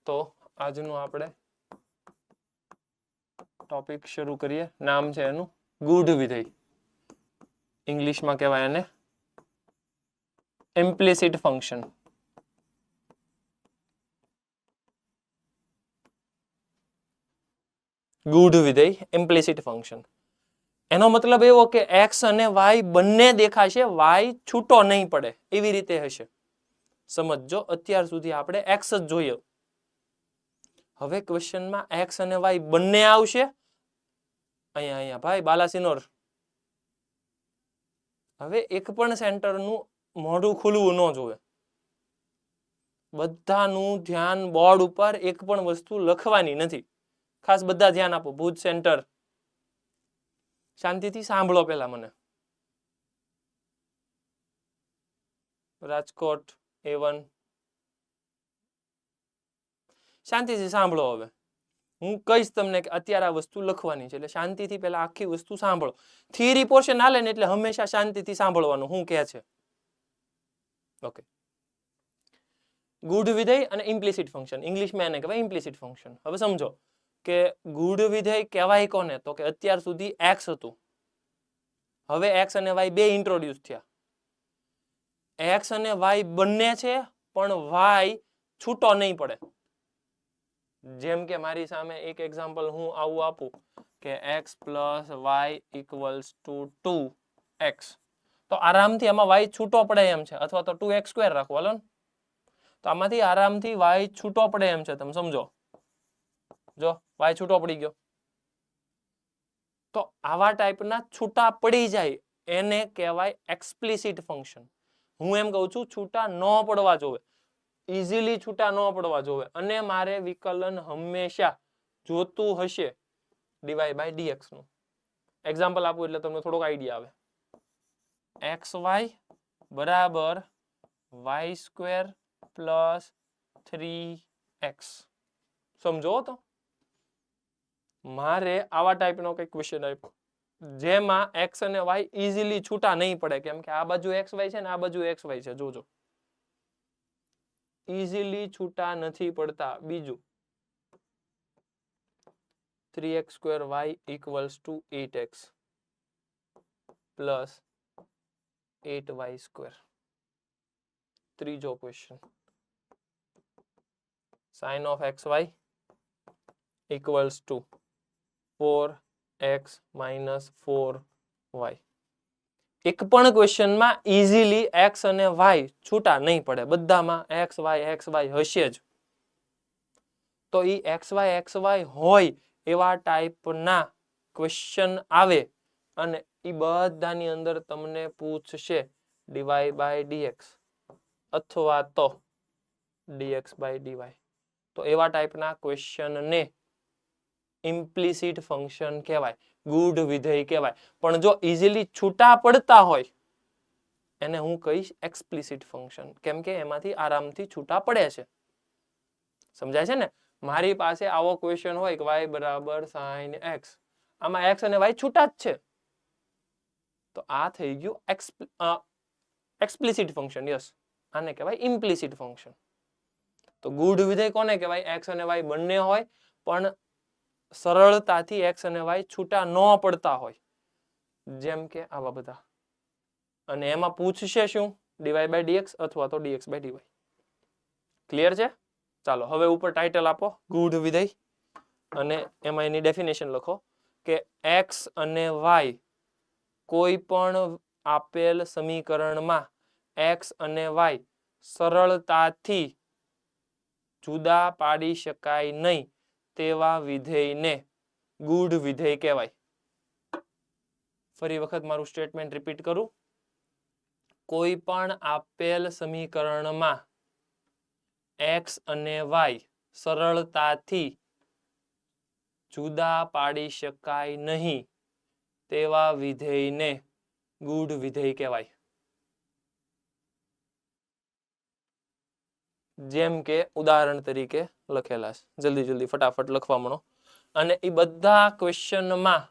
તો આજનું આપણે ટોપિક શરૂ કરીએ. નામ છે એનું ગૂઢ વિધેય. ઇંગ્લિશમાં કહેવાય એને ઇમ્પ્લિસિટ ફંક્શન. ગૂઢ વિધેય ઇમ્પ્લિસિટ ફંક્શન. એનો મતલબ એવો કે એક્સ અને વાય બંને દેખાશે, વાય છૂટો નહીં પડે એવી રીતે હશે. સમજો, અત્યાર સુધી આપણે એક્સ જ જોઈએ. હવે ક્વેશ્ચનમાં એક્સ અને વાય બંને આવશે. અહીંયા ભાઈ બાલાસિનોર, હવે એક પણ સેન્ટરનું મોઢું ખુલવું ન જોવે. બધાનું ધ્યાન બોર્ડ ઉપર, એક પણ વસ્તુ લખવાની નથી. ખાસ બધા ધ્યાન આપો. ભુજ સેન્ટર, શાંતિથી સાંભળો પેલા મને. રાજકોટ A1, શાંતિથી સાંભળો. હવે હું કહીશ તમને કે અત્યારે આ વસ્તુ લખવાની છે, એટલે શાંતિથી પેલા આખી વસ્તુ સાંભળો. થિયરી પોર્શન હાલે ને એટલે હંમેશા શાંતિથી સાંભળવાનું શું કહે છે. ઓકે, ગૂઢ વિધેય અને ઇમ્પ્લિસિટ ફંક્શન, ઇંગ્લિશમાં એને કહેવાય ઇમ્પ્લિસિટ ફંક્શન. હવે સમજો કે ગૂઢ વિધેય કહેવાય કોને, તો કે અત્યાર સુધી એક્સ હતું, હવે એક્સ અને વાય બે ઇન્ટ્રોડ્યુસ થયા. એક્સ અને વાય બંને છે, પણ વાય છૂટો નહીં પડે. જેમ કે મારી સામે એક એક્ઝામ્પલ હું આવું આપું કે x plus y equals to 2x, તો આરામથી આમાં y છૂટો પડે એમ છે, અથવા તો 2x સ્ક્વેર રાખો હાલો ને, તો આમાંથી આરામથી y છૂટો પડે એમ છે. તમે સમજો, જો y છૂટો પડી ગયો. તો આવા ટાઈપના છૂટા પડી જાય એને કહેવાય એક્સપ્લિસિટ ફંક્શન. હું એમ કહું છું છૂટા ન પડવા જોવે, ઇઝીલી છૂટા ન પડવા જોવે, અને મારે વિકલન હંમેશા જોતું હશે dy બાય dx નું. એક્ઝામ્પલ આપું એટલે તમને થોડોક આઈડિયા આવે. xy બરાબર y સ્ક્વેર પ્લસ 3x. સમજો તો, મારે આવા ટાઈપનો કંઈક ક્વેશ્ચન આપ્યો જેમાં x અને y ઇઝીલી છૂટા નહીં પડે, કેમ કે આ બાજુ xy છે ને આ બાજુ xy છે. જોજો, ઇઝીલી છૂટા નથી પડતા. બીજું 3x square y equals to 8x plus 8y square. ત્રીજો question, sin of xy equals to 4x minus 4y. એક પણ ક્વેશ્ચનમાં ઇઝીલી x અને y છૂટા નહીં પડે, બધામાં xy હશે જ. તો એ xy હોય એવા ટાઈપના ક્વેશ્ચન આવે અને એ બધાની અંદર તમને પૂછશે dy બાય dx અથવા તો dx બાય dy. તો એવા ટાઈપના ક્વેશ્ચનને ઇમ્પ્લિસિટ ફંક્શન કહેવાય, ગૂઢ વિધેય કહેવાય. પણ જો ઇઝીલી છૂટા પડતા હોય એને હું કહીશ એક્સપ્લિસિટ ફંક્શન, કેમ કે એમાંથી આરામથી છૂટા પડે છે. સમજાય છે ને? મારી પાસે આવો ક્વેશ્ચન હોય કે y બરાબર sin x, આમાં x અને y છૂટા જ છે, તો આ થઈ ગયું એક્સપ્લિસિટ ફંક્શન. યસ, આને કહેવાય ઇમ્પ્લિસિટ ફંક્શન. તો ગૂઢ વિધેય કોને કહેવાય? x અને y બંને હોય પણ સરળતાથી x અને y છૂટા ન પડતા હોય, જેમ કે આવા બધા. અને એમાં પૂછશે શું? dy બાય dx અથવા તો dx બાય dy. ક્લિયર છે? ચાલો હવે ઉપર ટાઇટલ આપો ગૂઢ વિધેય, અને એમાં એની ડેફિનેશન લખો કે x અને y કોઈ પણ આપેલ સમીકરણમાં x અને y સરળતાથી જુદા પાડી શકાય નહીં તેવા વિધેયને ગૂઢ વિધેય કહેવાય. ફરી વખત મારું સ્ટેટમેન્ટ રિપીટ કરું. કોઈ પણ આપેલ સમીકરણમાં x અને y સરળતાથી જુદા પાડી શકાય નહીં તેવા વિધેયને ગૂઢ વિધેય કહેવાય. જેમ કે ઉદાહરણ તરીકે લખેલા છે, જલ્દી ફટાફટ લખવા માંડો. અને એ બધા ક્વેશ્ચનમાં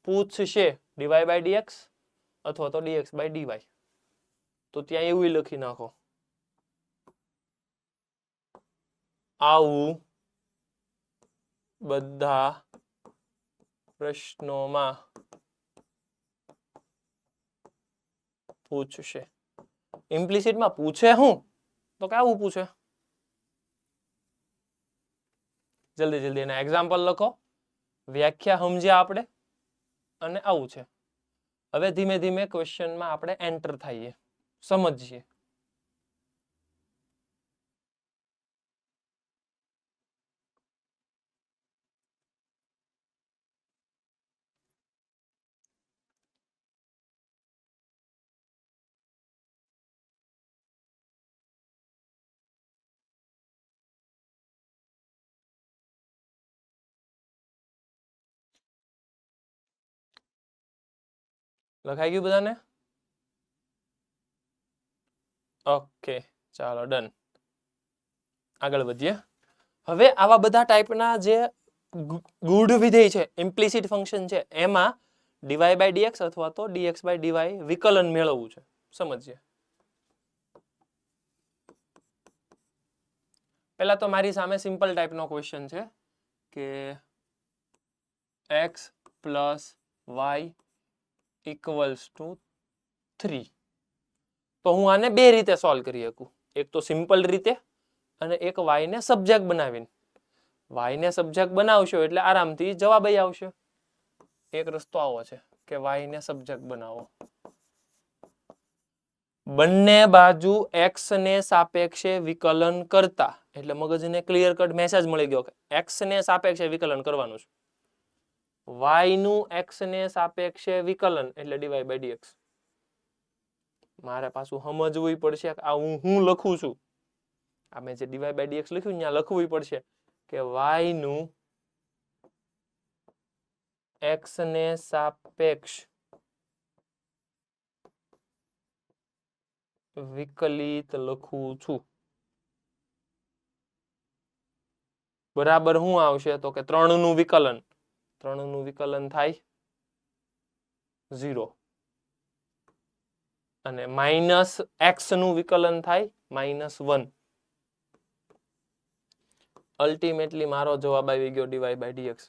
પૂછશે dy બાય dx અથવા તો dx બાય dy, તો ત્યાં એવું લખી નાખો આવું બધા પ્રશ્નોમાં પૂછશે. ઇમ્પ્લિસિટમાં પૂછે હું તો કે આવું પૂછે. જલ્દી જલ્દી એના એક્ઝામ્પલ લખો, વ્યાખ્યા સમજ્યા આપણે, અને આવું છે. હવે ધીમે ધીમે ક્વેશ્ચનમાં આપણે એન્ટર થઈએ, સમજીએ. લખાઈ ગયું બધાને? ઓકે, ચાલો ડન. આગળ વધીએ. હવે આવા બધા ટાઈપના જે ગૂઢ વિધેય છે, ઇમ્પ્લિસિટ ફંક્શન છે, એમાં dy by dx અથવા તો dx by dy વિકલન મેળવવું છે. સમજીએ. પહેલા તો મારી સામે સિમ્પલ ટાઈપનો ક્વેશ્ચન છે કે x plus y equals two 3. તો હું આને બે રીતે સોલ્વ કરી શકું. એક તો સિમ્પલ રીતે અને એક y ને સબ્જેક્ટ બનાવીને. y ને સબ્જેક્ટ બનાવશો એટલે આરામથી જવાબ આવશે. એક રસ્તો આવો છે કે y ને સબ્જેક્ટ બનાવો. બંને બાજુ x ને સાપેક્ષે વિકલન કરતા, એટલે મગજને ક્લિયર કટ મેસેજ મળી ગયો કે x ને સાપેક્ષે વિકલન કરવાનું છે. y નું x ને સાપેક્ષે વિકલન એટલે dy by dx. મારે પાછું સમજવું પડશે કે આ હું લખું છું. આ મેં જે dy by dx લખ્યું ત્યાં લખવું પડશે કે y નું x ને સાપેક્ષ વિકલિત લખું છું. બરાબર શું આવશે તો કે 3 નું વિકલન. 3 નું વિકલન થાય 0 અને માઇનસ x નું વિકલન થાય -1. અલ્ટિમેટલી મારો જવાબ આવી ગયો dy by dx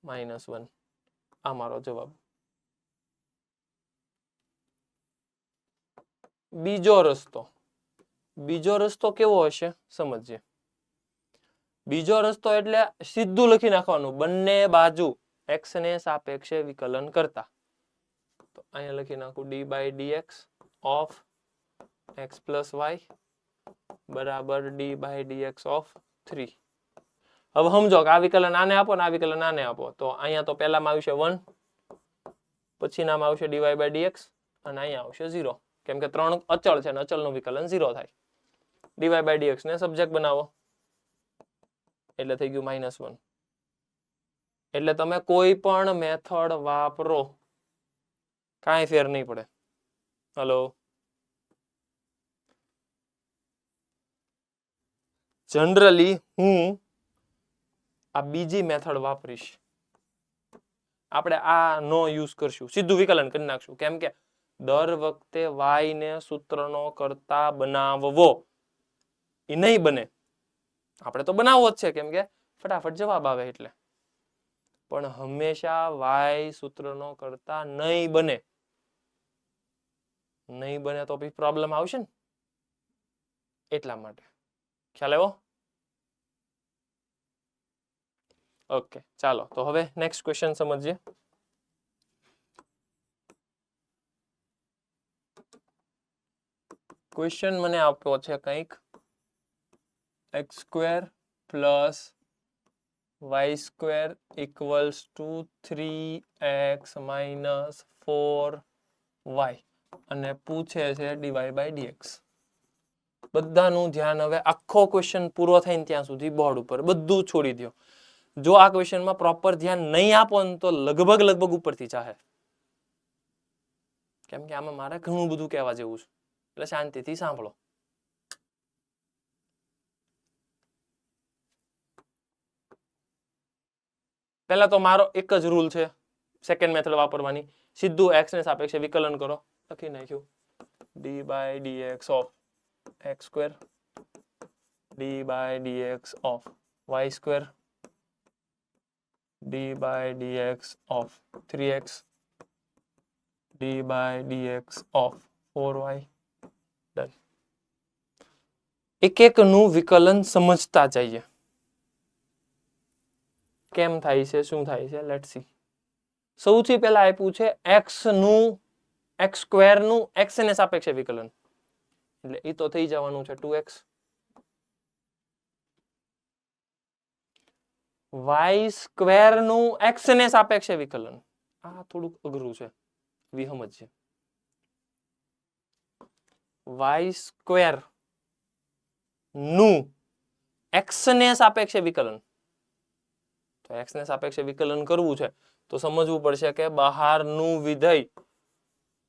-1. આ મારો જવાબ. બીજો રસ્તો કેવો હશે સમજીએ. બીજો રસ્તો એટલે સીધું લખી નાખવાનું બંને બાજુ x ને સાપેક્ષે વિકલન કરતા. તો અહીંયા લખી નાખું d by dx of x plus y બરાબર d by dx of 3. હવે સમજો કે આ વિકલન આને આપો ને આ વિકલન આને આપો તો અહીંયા તો પહેલામાં આવશે 1, પછી નામ આવશે dy by dx અને અહીંયા આવશે 0. કેમ કે 3 અચળ છે અને અચળનું વિકલન 0 થાય. dy by dx ને સબ્જેક્ટ બનાવો એટલે થઈ ગયું -1. એટલે તમે કોઈ પણ મેથડ વાપરો કાંઈ ફેર નહીં પડે. હલો, જનરલી હું આ બીજી મેથડ વાપરીશ. આપણે આ નો યુઝ કરશું, સીધું વિકલન કરી નાખશું. કેમ કે દર વખતે y ને સૂત્રનો કરતા બનાવવો એ નહીં બને. આપણે તો બનાવવો જ છે કેમ કે ફટાફટ જવાબ આવે એટલે. પણ હંમેશા y સૂત્રનો કરતા નહીં બને. નહીં બને તો પછી પ્રોબ્લેમ આવશે ને, એટલા માટે. ખ્યાલ આવ્યો? ઓકે, ચાલો તો હવે નેક્સ્ટ ક્વેશ્ચન સમજીએ. ક્વેશ્ચન મને આપ્યો છે કંઈક x² plus y² equals to 3x minus 4y અને પૂછે છે dy by dx. બધાનું ધ્યાન હવે આખો ક્વેશ્ચન પૂરો થઈને ત્યાં સુધી બોર્ડ ઉપર બધું છોડી દો. જો આ ક્વેશ્ચનમાં પ્રોપર ધ્યાન નહીં આપો ને તો લગભગ ઉપરથી ચાહે. કેમ કે આમાં મારે ઘણું બધું કહેવા જેવું છે એટલે શાંતિથી સાંભળો. પહેલા તો મારો એક જ રૂલ છે સેકન્ડ મેથડ વાપરવાની. સીધું x ને સાપેક્ષે વિકલન કરો. લખી નાખ્યું d by dx of x² d by dx of y square d by dx of 3x d by dx of 4y. Done. એક એક નું વિકલન સમજતા જઈએ કેમ થાય છે શું થાય છે. Let's see. સૌથી પહેલા આપ્યું છે x નું x સ્ક્વેર નું x ને સાપેક્ષે વિકલન, એટલે એ તો થઈ જવાનું છે 2x. y સ્ક્વેર નું x ને સાપેક્ષે વિકલન, આ થોડુંક અઘરું છે, વિહમજ છે. y સ્ક્વેર નું x ને સાપેક્ષે વિકલન, તો x ને સાપેક્ષે વિકલન કરવું છે તો સમજવું પડશે કે બહારનું વિધેય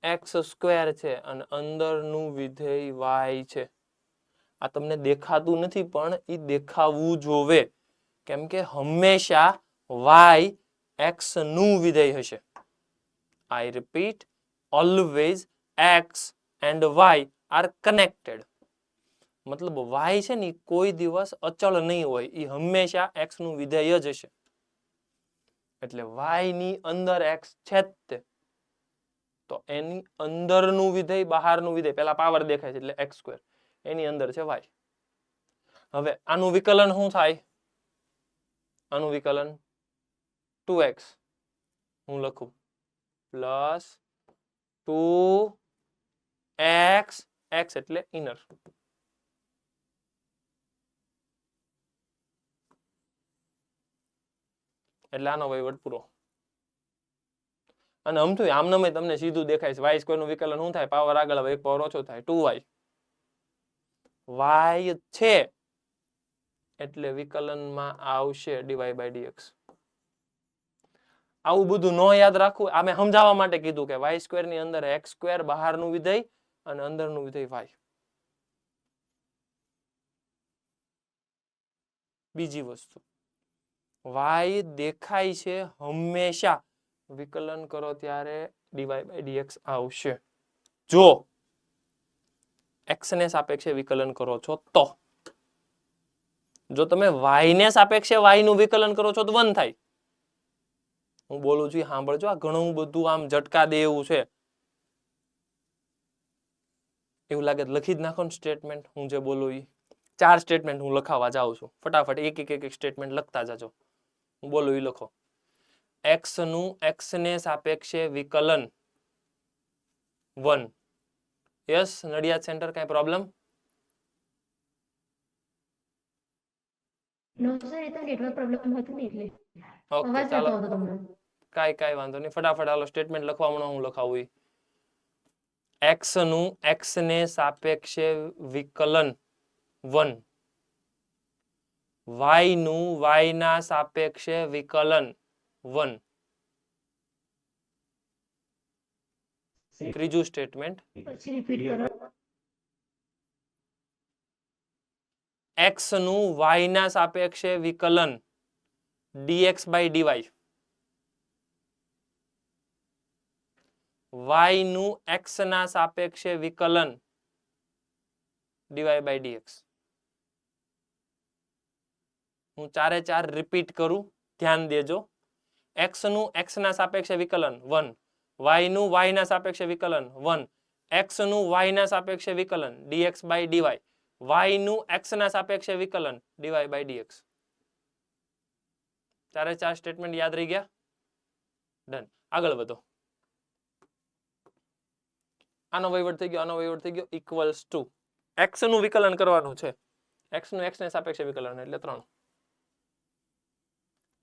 x સ્ક્વેર છે અને અંદરનું વિધેય y છે. આ તમને દેખાતું નથી પણ એ દેખાવું જોવે, કેમ કે હંમેશા y x નું વિધેય હશે. I repeat, always x and y are connected. મતલબ y છે ને કોઈ દિવસ અચળ નહીં હોય, એ હંમેશા x નું વિધેય જ હશે. એટલે y ની અંદર x છે જ તે, તો એની અંદરનું વિધેય બહારનું વિધેય, પેલા પાવર દેખાય છે એટલે x સ્ક્વેર, એની અંદર છે y. હવે આનું વિકલન શું થાય? આનું વિકલન 2x હું લખું પ્લસ 2x, x એટલે ઇનર. એટલે આનો વહીવટ પૂરો. અને આમથી આમનામ તમને સીધું દેખાય છે y સ્ક્વેર નું વિકલન શું થાય? પાવર આગળ આવે એક પાવર ઓછો થાય 2y. y છે એટલે વિકલનમાં આવશે dy by dx. આવું બધું ન યાદ રાખવું, આ મેં સમજાવવા માટે કીધું કે y સ્ક્વેર ની અંદર x સ્ક્વેર બહારનું વિધેય અને અંદરનું વિધેય y. બીજી વસ્તુ, y દેખાય છે હંમેશા વિકલન કરો ત્યારે dy by dx આવશે. જો x ને સાપેક્ષે વિકલન કરો છો તો, જો તમે y ને સાપેક્ષે y નું વિકલન કરો છો તો 1 થાય. હું બોલું છું સાંભળજો, આ ઘણું બધું આમ ઝટકા દે એવું છે. એવું લાગે લખી જ નાખો ને સ્ટેટમેન્ટ, હું જે બોલું એ 4 સ્ટેટમેન્ટ હું લખાવા જાઉં છું. ફટાફટ એક સ્ટેટમેન્ટ લખતા જાજો. હું બોલું એ લખો. x નું x ને સાપેક્ષે વિકલન 1. યસ નડિયાદ સેન્ટર, કઈ પ્રોબ્લેમ? નો સર, એ તો નેટવર્ક પ્રોબ્લેમ હતો ને એટલે ઓકે અવાજ ચાલો, નતો આવતો તમારો. કાંઈ વાંધો નહીં. ફટાફટ હાલો સ્ટેટમેન્ટ લખવા હમણાં હું લખાવું ઈ. x નું x ને સાપેક્ષે વિકલન 1, y નું y ના સાપેક્ષે વિકલન 1. ત્રીજું સ્ટેટમેન્ટ, પછી રિપીટ કરો. x નું y ના સાપેક્ષે વિકલન dx by dy, y નું x ના સાપેક્ષે વિકલન dy by dx. હું 4 રિપીટ કરું, ધ્યાન દેજો. x નું x ના સાપેક્ષે વિકલન 1, y નું y ના સાપેક્ષે વિકલન 1, x નું y ના સાપેક્ષે વિકલન dx by dy, y નું x ના સાપેક્ષે વિકલન dy by dx. 4 સ્ટેટમેન્ટ યાદ રહી ગયા? ડન. આગળ વધો. આનો વહીવટ થઈ ગયો, આનો વહીવટ થઈ ગયો. ઇક્વલ્સ ટુ x નું વિકલન કરવાનું છે. x નું x ને સાપેક્ષે વિકલન એટલે 3.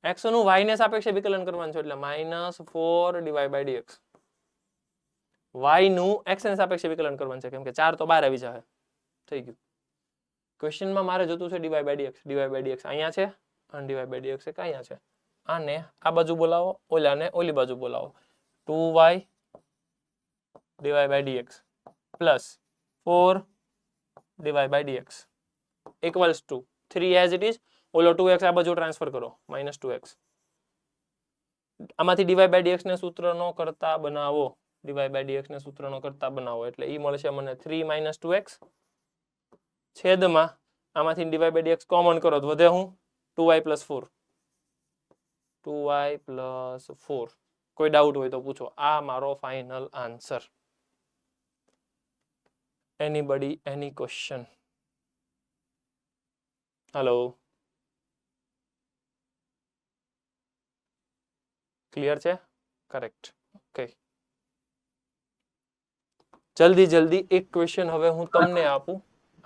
x નું y ને સાપેક્ષે વિકલન કરવાનું છે એટલે -4 dy by dx. y નું x ને સાપેક્ષે વિકલન કરવાનું છે કેમ કે 4 તો બહાર આવી જાય. થઈ ગયું. ક્વેશ્ચનમાં મારે જોતું છે dy by dx. dy by dx અહીંયા છે અને dy by dx એક અહીંયા છે. આને આ બાજુ બોલાવો, ઓલાને ઓલી બાજુ બોલાવો. 2y dy by dx plus 4 dy by dx equals to 3 as it is. ઓલો 2x આ બાજુ ટ્રાન્સફર કરો, -2x. આમાંથી dy by dx ને સૂત્ર નો કરતા બનાવો, dy by dx ને સૂત્ર નો કરતા બનાવો એટલે ઈ મળશે મને 3 - 2x છેદમાં આમાંથી ડીવાય બાય ડીએક્સ કોમન કરો તો વધે હું 2y + 4 2y + 4 કોઈ ડાઉટ હોય તો પૂછો આ મારો final answer anybody any question hello clear છે કરેક્ટ ઓકે જલ્દી એક ક્વેશ્ચન હવે હું તમને આપું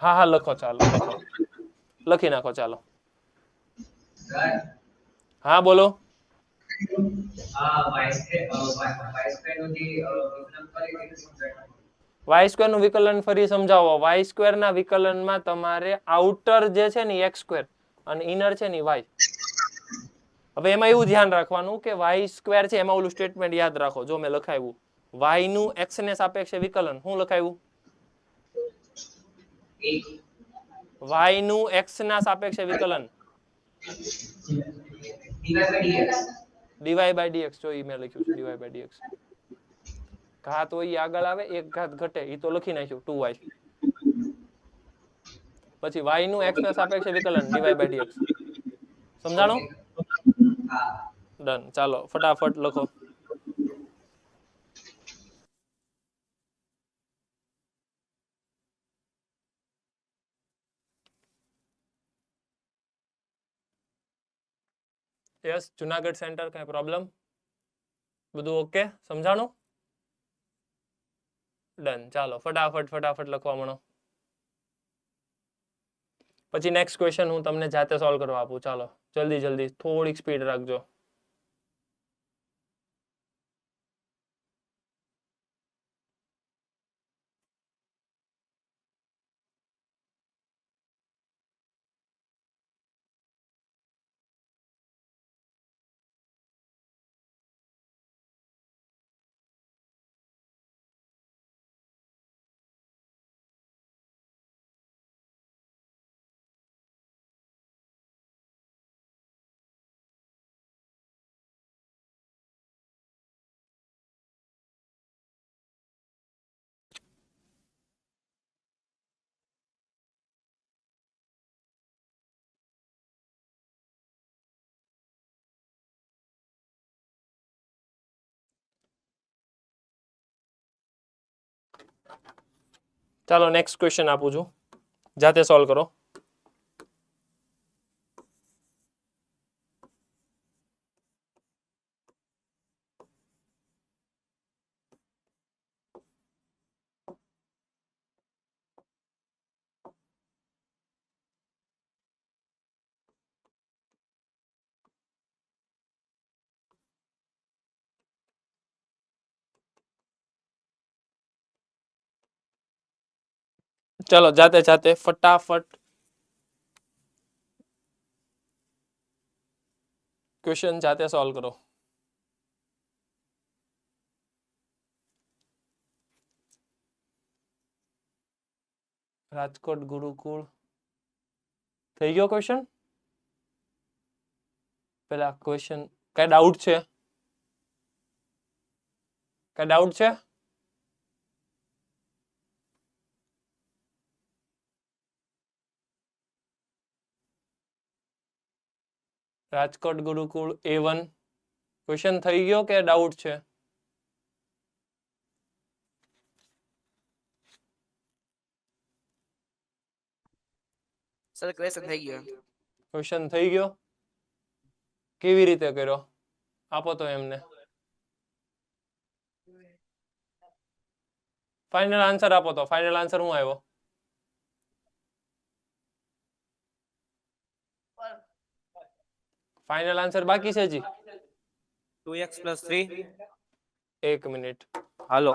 હા લખો ચાલો લખો લખી નાખો ચાલો હા બોલો વાય સ્ક્વેર નું વિકલન ફરી સમજાવો વાય સ્ક્વેર ના વિકલનમાં તમારે આઉટર જે છે ને x સ્ક્વેર અને ઇનર છે ને y હવે એમાં એવું ધ્યાન રાખવાનું કે વાય સ્ક્વેર છે એમાં ઓલું સ્ટેટમેન્ટ યાદ રાખો જો મેં લખાવ્યું y નું x ને સાપેક્ષે વિકલન શું લખાવ્યું y નું x ના સાપેક્ષે વિકલન dy by dx જો ઈ મેં લખ્યું છે dy by dx ઘાત હોય ઈ આગળ આવે એક ઘાત ઘટે ઈ તો લખી નાખ્યું 2y પછી y નું x ના સાપેક્ષે વિકલન dy by dx સમજાણું ડન ચાલો ફટાફટ લખો યસ જુનાગઢ સેન્ટર કઈ પ્રોબ્લેમ બધું ઓકે સમજાણું ડન ચાલો ફટાફટ લખવા મળો પછી નેક્સ્ટ ક્વેશ્ચન હું તમને જાતે સોલ્વ કરવા આપું ચાલો જલ્દી થોડીક સ્પીડ રાખજો ચાલો નેક્સ્ટ ક્વેશ્ચન આપું છું જાતે સોલ્વ કરો ચલો જાતે ફટાફટ ક્વેશ્ચન જાતે સોલ્વ કરો રાજકોટ ગુરુકુળ થઈ ગયો ક્વેશ્ચન પેલા ક્વેશ્ચન કઈ ડાઉટ છે રાજકોટ ગુરુકુળ A1 ક્વેશ્ચન થઈ ગયો કે ડાઉટ છે સર ક્વેશ્ચન થઈ ગયો ક્વેશ્ચન થઈ ગયો કેવી રીતે કર્યો આપો તો એમને ફાઇનલ આન્સર આપો તો ફાઇનલ આન્સર શું આવ્યો ફાઇનલ આન્સર બાકી છે જી 2x + 3 એક મિનિટ હાલો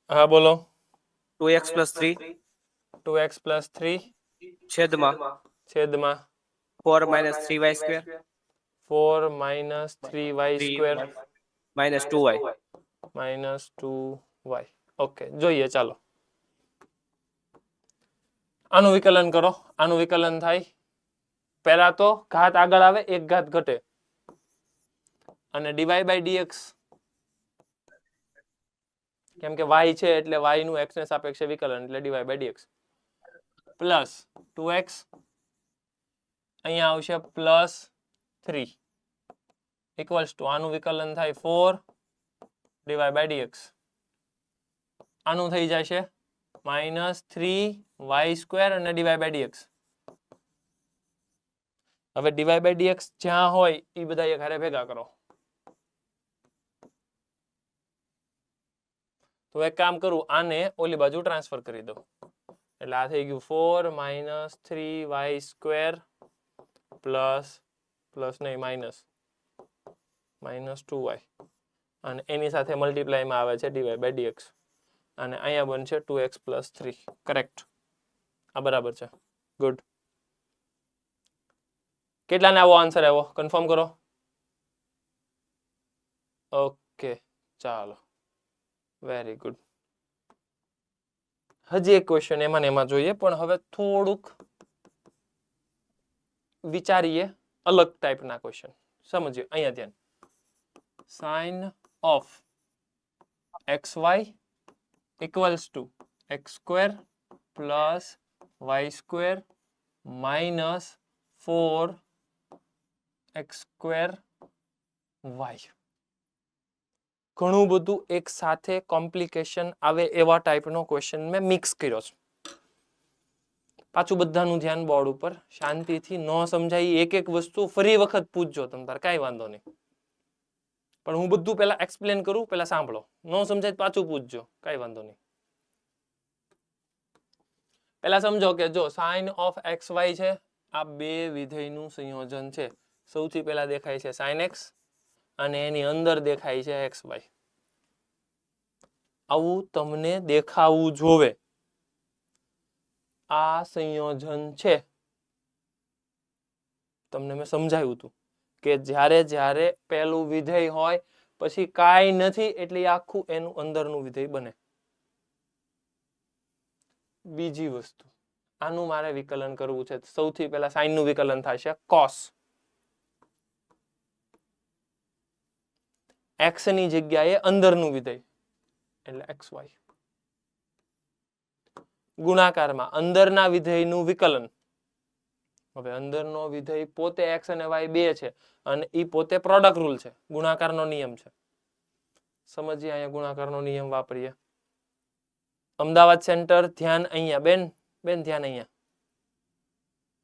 હા બોલો 2x + 3 2x + 3 છેદમાં 4 - 3y² 4 - 3y² -2y ઓકે જોઈએ ચાલો આનું વિકલન કરો આનું વિકલન થાય પહેલા તો ઘાત આગળ આવે એક ઘાત ઘટે અને dy by dx કેમ કે y છે એટલે y નું x ને સાપેક્ષે વિકલન એટલે dy by dx plus 2x અહીંયા આવશે +3 ઇક્વલ્સ ટુ આનું વિકલન થાય 4 ડિવાઇડ બાય dx. આનું થઈ જશે -3y² અને ડિવાઇડ બાય dx. હવે ડિવાઇડ બાય dx જ્યાં હોય એ બધા એક હારે ભેગા કરો. તો એક કામ કરું, આને ઓલી બાજુ ટ્રાન્સફર કરી દો. એટલે આ થઈ ગયું 4 - 3y² પ્લસ નહીં -2y અને એની સાથે મલ્ટીપ્લાયમાં આવે છે ડિવાઇડ બાય dx અને અહીંયા બનશે 2x + 3. કરેક્ટ. આ બરાબર છે. ગુડ. કેટલાને આવો આન્સર આવ્યો કન્ફર્મ કરો. ઓકે ચાલો, વેરી ગુડ. હજી એક ક્વેશ્ચન એમાં ને એમાં જોઈએ, પણ હવે થોડુંક વિચારીએ અલગ ટાઈપના ક્વેશ્ચન. સમજીએ અહીંયા ધ્યાન. sin of xy equals to x² plus y² minus 4x² y. ઘણું બધું એક સાથે કોમ્પ્લિકેશન આવે એવા ટાઈપનો ક્વેશ્ચન મેં મિક્સ કર્યો છે. પાછું બધાનું ધ્યાન બોર્ડ ઉપર. શાંતિથી ન સમજાય એક એક વસ્તુ ફરી વખત પૂછજો તમ તાર, કાંઈ વાંધો નહીં. પણ હું બધું પહેલા એક્સપ્લેન કરું, પહેલા સાંભળો. ન સમજાય પાછું પૂછજો, કાંઈ વાંધો નહીં. પહેલા સમજો કે જો sin of xy છે, આ બે વિધેયનું સંયોજન છે. સૌથી પહેલા દેખાય છે sin x અને એની અંદર દેખાય છે xy. આવું તમને દેખાવું જોવે. આ સંયોજન છે. તમને મેં સમજાવ્યું હતું કે જ્યારે જ્યારે પહેલું વિધેય હોય પછી કાંઈ નથી એટલે આખું એનું અંદરનું વિધેય બને. બીજી વસ્તુ, આનું મારે વિકલન કરવું છે. સૌથી પહેલા સાઈન નું વિકલન થશે cos. x ની જગ્યાએ અંદરનું વિધેય એટલે xy. ગુણાકારમાં અંદરના વિધેયનું વિકલન. હવે અંદરનો વિધેય પોતે x અને y બે છે અને એ પોતે પ્રોડક્ટ રૂલ છે, ગુણાકારનો નિયમ છે. સમજીએ અહીંયા ગુણાકારનો નિયમ વાપરીએ. અમદાવાદ સેન્ટર ધ્યાન અહીંયા. બેન ધ્યાન અહીંયા.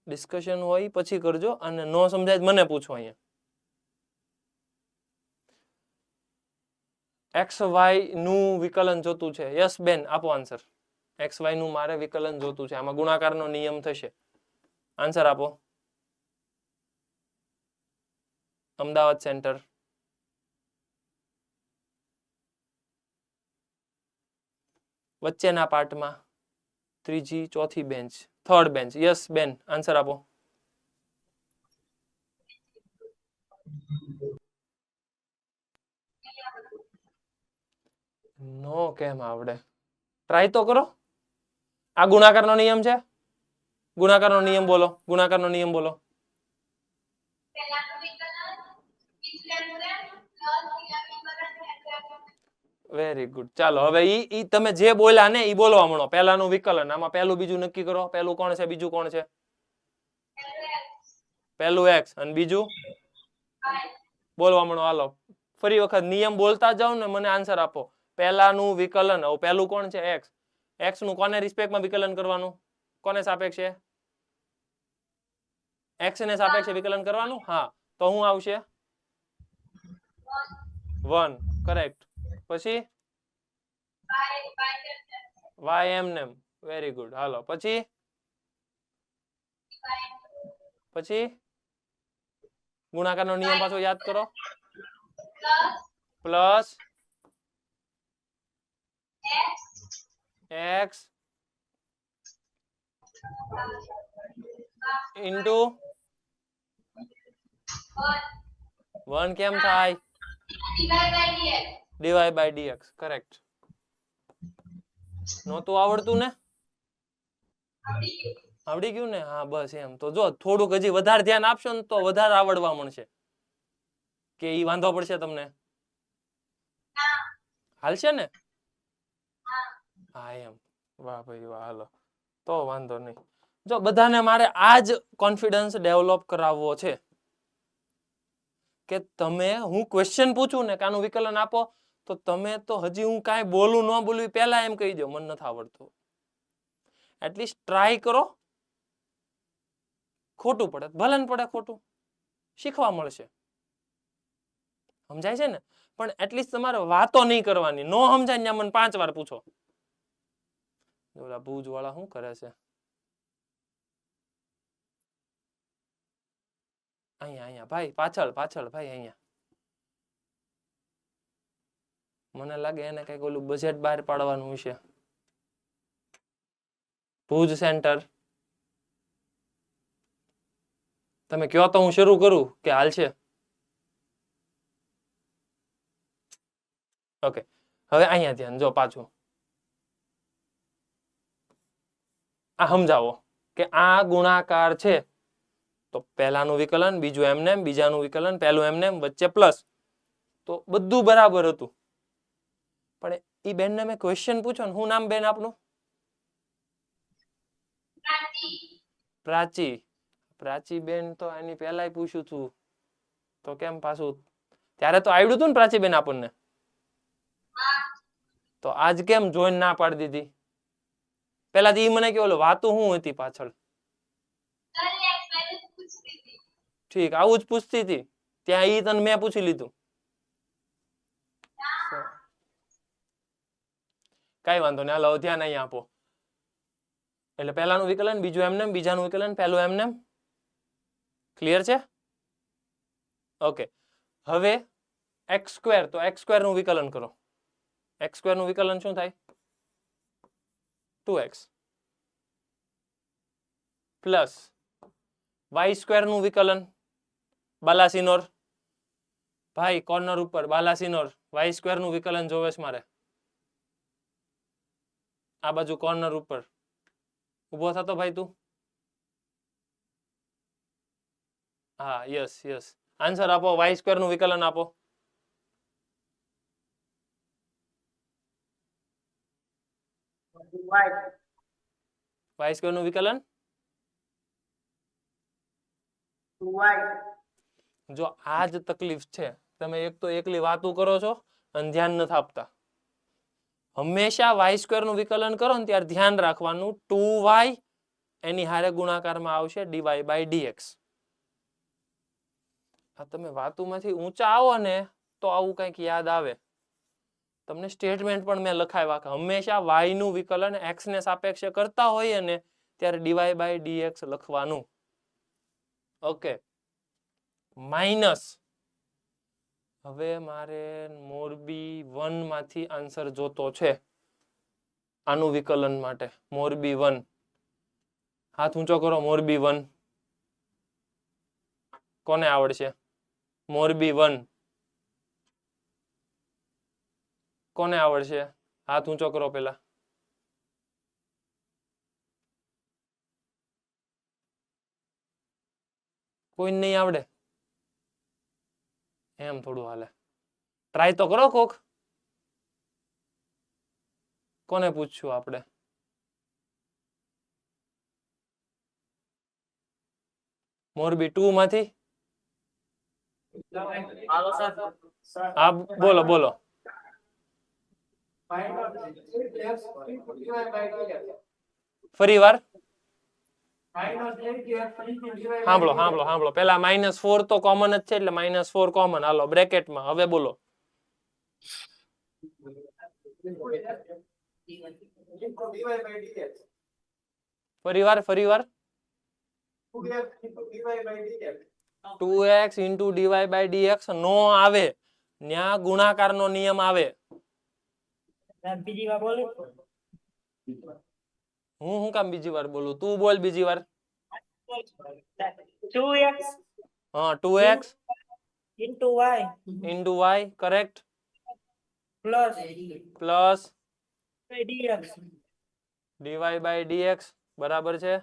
ડિસ્કશન હોય પછી કરજો અને નો સમજાય મને પૂછો અહીંયા. xy નું વિકલન જોતું છે. યસ બેન આપો આન્સર. xy નું મારે વિકલન જોતું છે. આમાં ગુણાકારનો નિયમ થશે. આન્સર આપો. અમદાવાદ સેન્ટર. વચ્ચેના પાર્ટમાં ત્રીજી ચોથી બેન્ચ, થર્ડ બેન્ચ. યસ બેન આન્સર આપો. નો કેમ આવડે? ટ્રાય તો કરો. આ ગુણાકારનો નિયમ છે. ગુણાકારનો નિયમ બોલો. ગુણાકારનો નિયમ બોલો. Very good. ચાલો હવે ઈ તમે જે બોલ્યા ને ઈ બોલવા મળો. પહેલાનું વિકલન. આમાં પહેલું બીજું નક્કી કરો. પહેલું કોણ છે, બીજું કોણ છે? પહેલું x અને બીજું બોલવા મળો. હાલો ફરી વખત નિયમ બોલતા જાઓ ને મને આન્સર આપો. પહેલાનું વિકલન. હવે પહેલું કોણ છે? x. x નું કોને રિસ્પેક્ટમાં વિકલન કરવાનું? કોને સાપેક્ષે? x ને સાપેક્ષે વિકલન કરવાનું. હા તો શું આવશે? 1. કરેક્ટ. પછી y એમને. Very good. હાલો પછી ગુણાકારનો નિયમ પાછો યાદ કરો. પ્લસ x ઇન્ટુ 1 કેમ થાય? Dy by dx. કરેક્ટ. નહોતું આવડતું ને? આવડી ગયું ને? હા બસ એમ. તો જો થોડુંક હજી વધારે ધ્યાન આપશો ને તો વધારે આવડવા મળશે. કે ઈ વાંધો પડશે તમને? હાલશે ને? હા એમ. વાહ ભાઈ વાહ. હાલો તો વાંધો નહીં. જો બધાને મારે આ જ કોન્ફિડન્સ ડેવલપ કરાવવો છે કે તમે હું ક્વેશ્ચન પૂછું ને કે આનું વિકલન આપો તો તમે તો હજી હું કાંઈ બોલું ન બોલું પહેલા એમ કહી દો મને નથી આવડતું. એટલીસ્ટ ટ્રાય કરો. ખોટું પડે ભલે ને પડે ખોટું, શીખવા મળશે. સમજાય છે ને? પણ એટલીસ્ટ તમારે વાતો નહીં કરવાની. નો સમજાય ને મને 5 વાર પૂછો. ઓલા ભુજ વાળા શું કરે છે? અહીંયા ભાઈ પાછળ ભાઈ અહીંયા. મને લાગે એને કઈક ઓલું બજેટ બહાર પાડવાનું છે. ભુજ સેન્ટર તમે કયો તો હું શરૂ કરું કે હાલ છે? ઓકે, હવે અહીંયા ધ્યાન જો પાછું આ સમજાવો કે આ ગુણાકાર છે તો પહેલાનું વિકલન બીજું એમને એમ, બીજાનું વિકલન પહેલું એમને એમ, વચ્ચે પ્લસ, તો બધું બરાબર હતું. પણ ઈ બેનને મેં ક્વેશ્ચન પૂછ્યો ને, શું નામ બેન આપનું? પ્રાચી બેન તો એની પહેલા પૂછ્યું હતું તો કેમ પાછું? ત્યારે તો આવડ્યું હતું ને પ્રાચી બેન આપણને, તો આજ કેમ જોઈને ના પાડી દીધી? પેલા ઈ મને કે ઓલો વાતું શું હતી પાછળ? ઠીક, આવું જ પૂછતી હતી ત્યાં ઈ તને મેં પૂછી લીધું. કઈ વાંધો નહીં, હાલો ધ્યાન અહીંયા આપો. એટલે પહેલાનું વિકલન બીજું એમને, બીજાનું વિકલન પહેલું એમને. ક્લિયર છે? ઓકે, હવે x² તો x² નું વિકલન કરો. x² નું વિકલન શું થાય? 2x પ્લસ y² નું વિકલન બાલાસિનોર ભાઈ કોર્નર ઉપર બાલાસિનોર y² નું વિકલન જોવે છે મારે. આ બાજુ કોર્નર ઉપર ઉભો થતો ભાઈ તું. હા, યસ આન્સર આપો. y² નું વિકલન આપો. y² નું વિકલન જો આ જ તકલીફ છે, તમે એક તો એકલી વાતું કરો છો અને ધ્યાન નથી આપતા. હંમેશા y² નું વિકલન કરો ને ત્યારે ધ્યાન રાખવાનું 2y એની હારે ગુણાકારમાં આવશે dy/dx. આ તમે વાતુમાંથી ઊંચા આવો ને તો આવું કંઈક યાદ આવે. તમને સ્ટેટમેન્ટ પણ મેં લખાવ્યા કે હંમેશા y નું વિકલન x ને સાપેક્ષે કરતા હોઈએ ને ત્યારે dy/dx લખવાનું. ઓકે, માઇનસ હવે મારે મોરબી 1 માંથી આન્સર જોતો છે આનું વિકલન માટે. મોરબી 1 હાથ ઊંચો કરો. મોરબી 1 કોને આવડશે? મોરબી 1 કોને આવડશે? હાથ ઊંચો કરો પેલા. કોઈ નહીં આવડે? એમ થોડું હાલે. ટ્રાય તો કરો કોક. કોને પૂછશું આપણે? મોરબી 2 માંથી હા બોલો. ફરી વાર સાંભળો. પેલા -4 તો કોમન જ છે એટલે -4 કોમન. હાલો બ્રેકેટમાં. હવે બોલો. ફરી વાર 2x into dy/dx નો આવે. ન્યા ગુણાકારનો નિયમ આવે. બીજી વાર બોલો. હું કામ બીજી વાર બોલું? તું બોલ બીજી વાર. 2x હા, 2x into y correct plus dx dy/dx બરાબર છે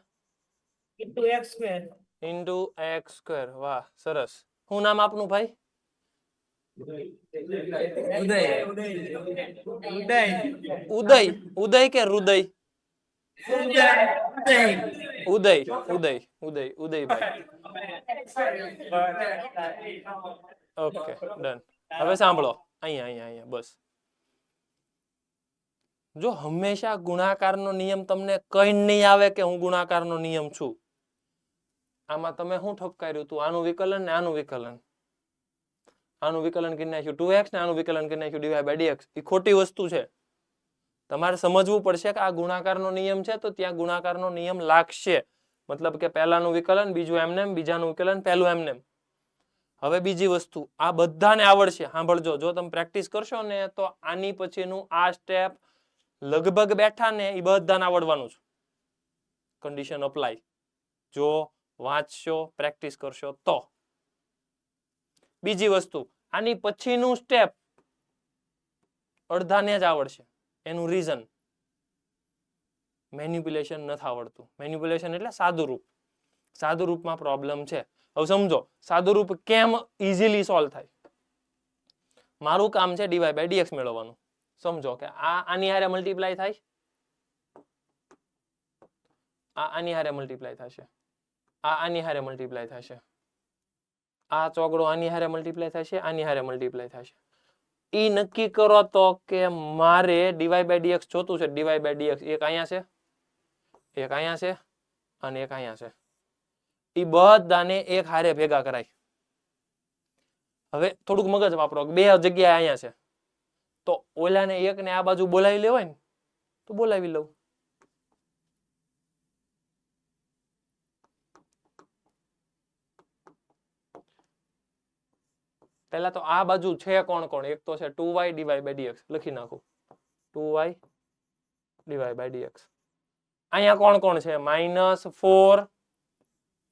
into x². વાહ, સરસ. શું નામ આપનું ભાઈ? ઉદય કે હૃદય? ઉદયભાઈ. Okay done. હવે સાંભળો અહીંયા બસ. જો હંમેશા ગુણાકારનો નિયમ તમને કઈ નહીં આવે કે હું ગુણાકારનો નિયમ છું. આમાં તમે શું ઠપકાર્યું હતું? આનું વિકલન ને આનું વિકલન. આનું વિકલન કરી નાખ્યું 2x ને આનું વિકલન કરી નાખ્યું dy/dx. એ ખોટી વસ્તુ છે. તમારે સમજવું પડશે કે આ ગુણાકારનો નિયમ છે તો ત્યાં ગુણાકારનો નિયમ લાગશે. મતલબ કે પહેલાનું વિકલન બીજું એમનેમ, બીજાનું વિકલન પહેલું એમનેમ. હવે બીજી વસ્તુ, આ બધાને આવડશે. સાંભળજો, જો તમે પ્રેક્ટિસ કરશો ને તો આની પછીનું આ સ્ટેપ લગભગ બેઠા ને એ બધાને આવડવાનું છે. Condition apply. જો વાંચશો, પ્રેક્ટિસ કરશો તો. બીજી વસ્તુ, આની પછીનું સ્ટેપ અડધાને જ આવડશે. એનું રીઝન મેન્યુપ્યુલેશન નથી આવડતું. મેન્યુપ્યુલેશન એટલે સાદું રૂપ. સાદું રૂપમાં પ્રોબ્લેમ છે. હવે સમજો સાદું રૂપ કેમ ઇઝીલી સોલ્વ થાય. મારું કામ છે dy/dx મેળવવાનું. સમજો કે આ આની હારે મલ્ટીપ્લાય થાય, આ આની હારે મલ્ટીપ્લાય થશે, આ આની હારે મલ્ટીપ્લાય થશે, આ ચોગડો આની હારે મલ્ટીપ્લાય થશે, આની હારે મલ્ટીપ્લાય થશે. ઈ નક્કી કરો તો કે મારે dy/dx જોતું છે. dy/dx એક અહીંયા છે, એક અહીંયા છે અને એક અહીંયા છે. ઈ બધાને એક હારે ભેગા કરાય. હવે થોડુંક મગજ વાપરો. બે જગ્યાએ અહીંયા છે તો ઓલાને એક ને આ બાજુ બોલાવી લેવાય ને તો બોલાવી લઉં. પહેલા તો આ બાજુ છે કોણ કોણ? એક તો છે 2y dy/dx. લખી નાખું 2y dy/dx. અહીંયા કોણ કોણ છે? -4.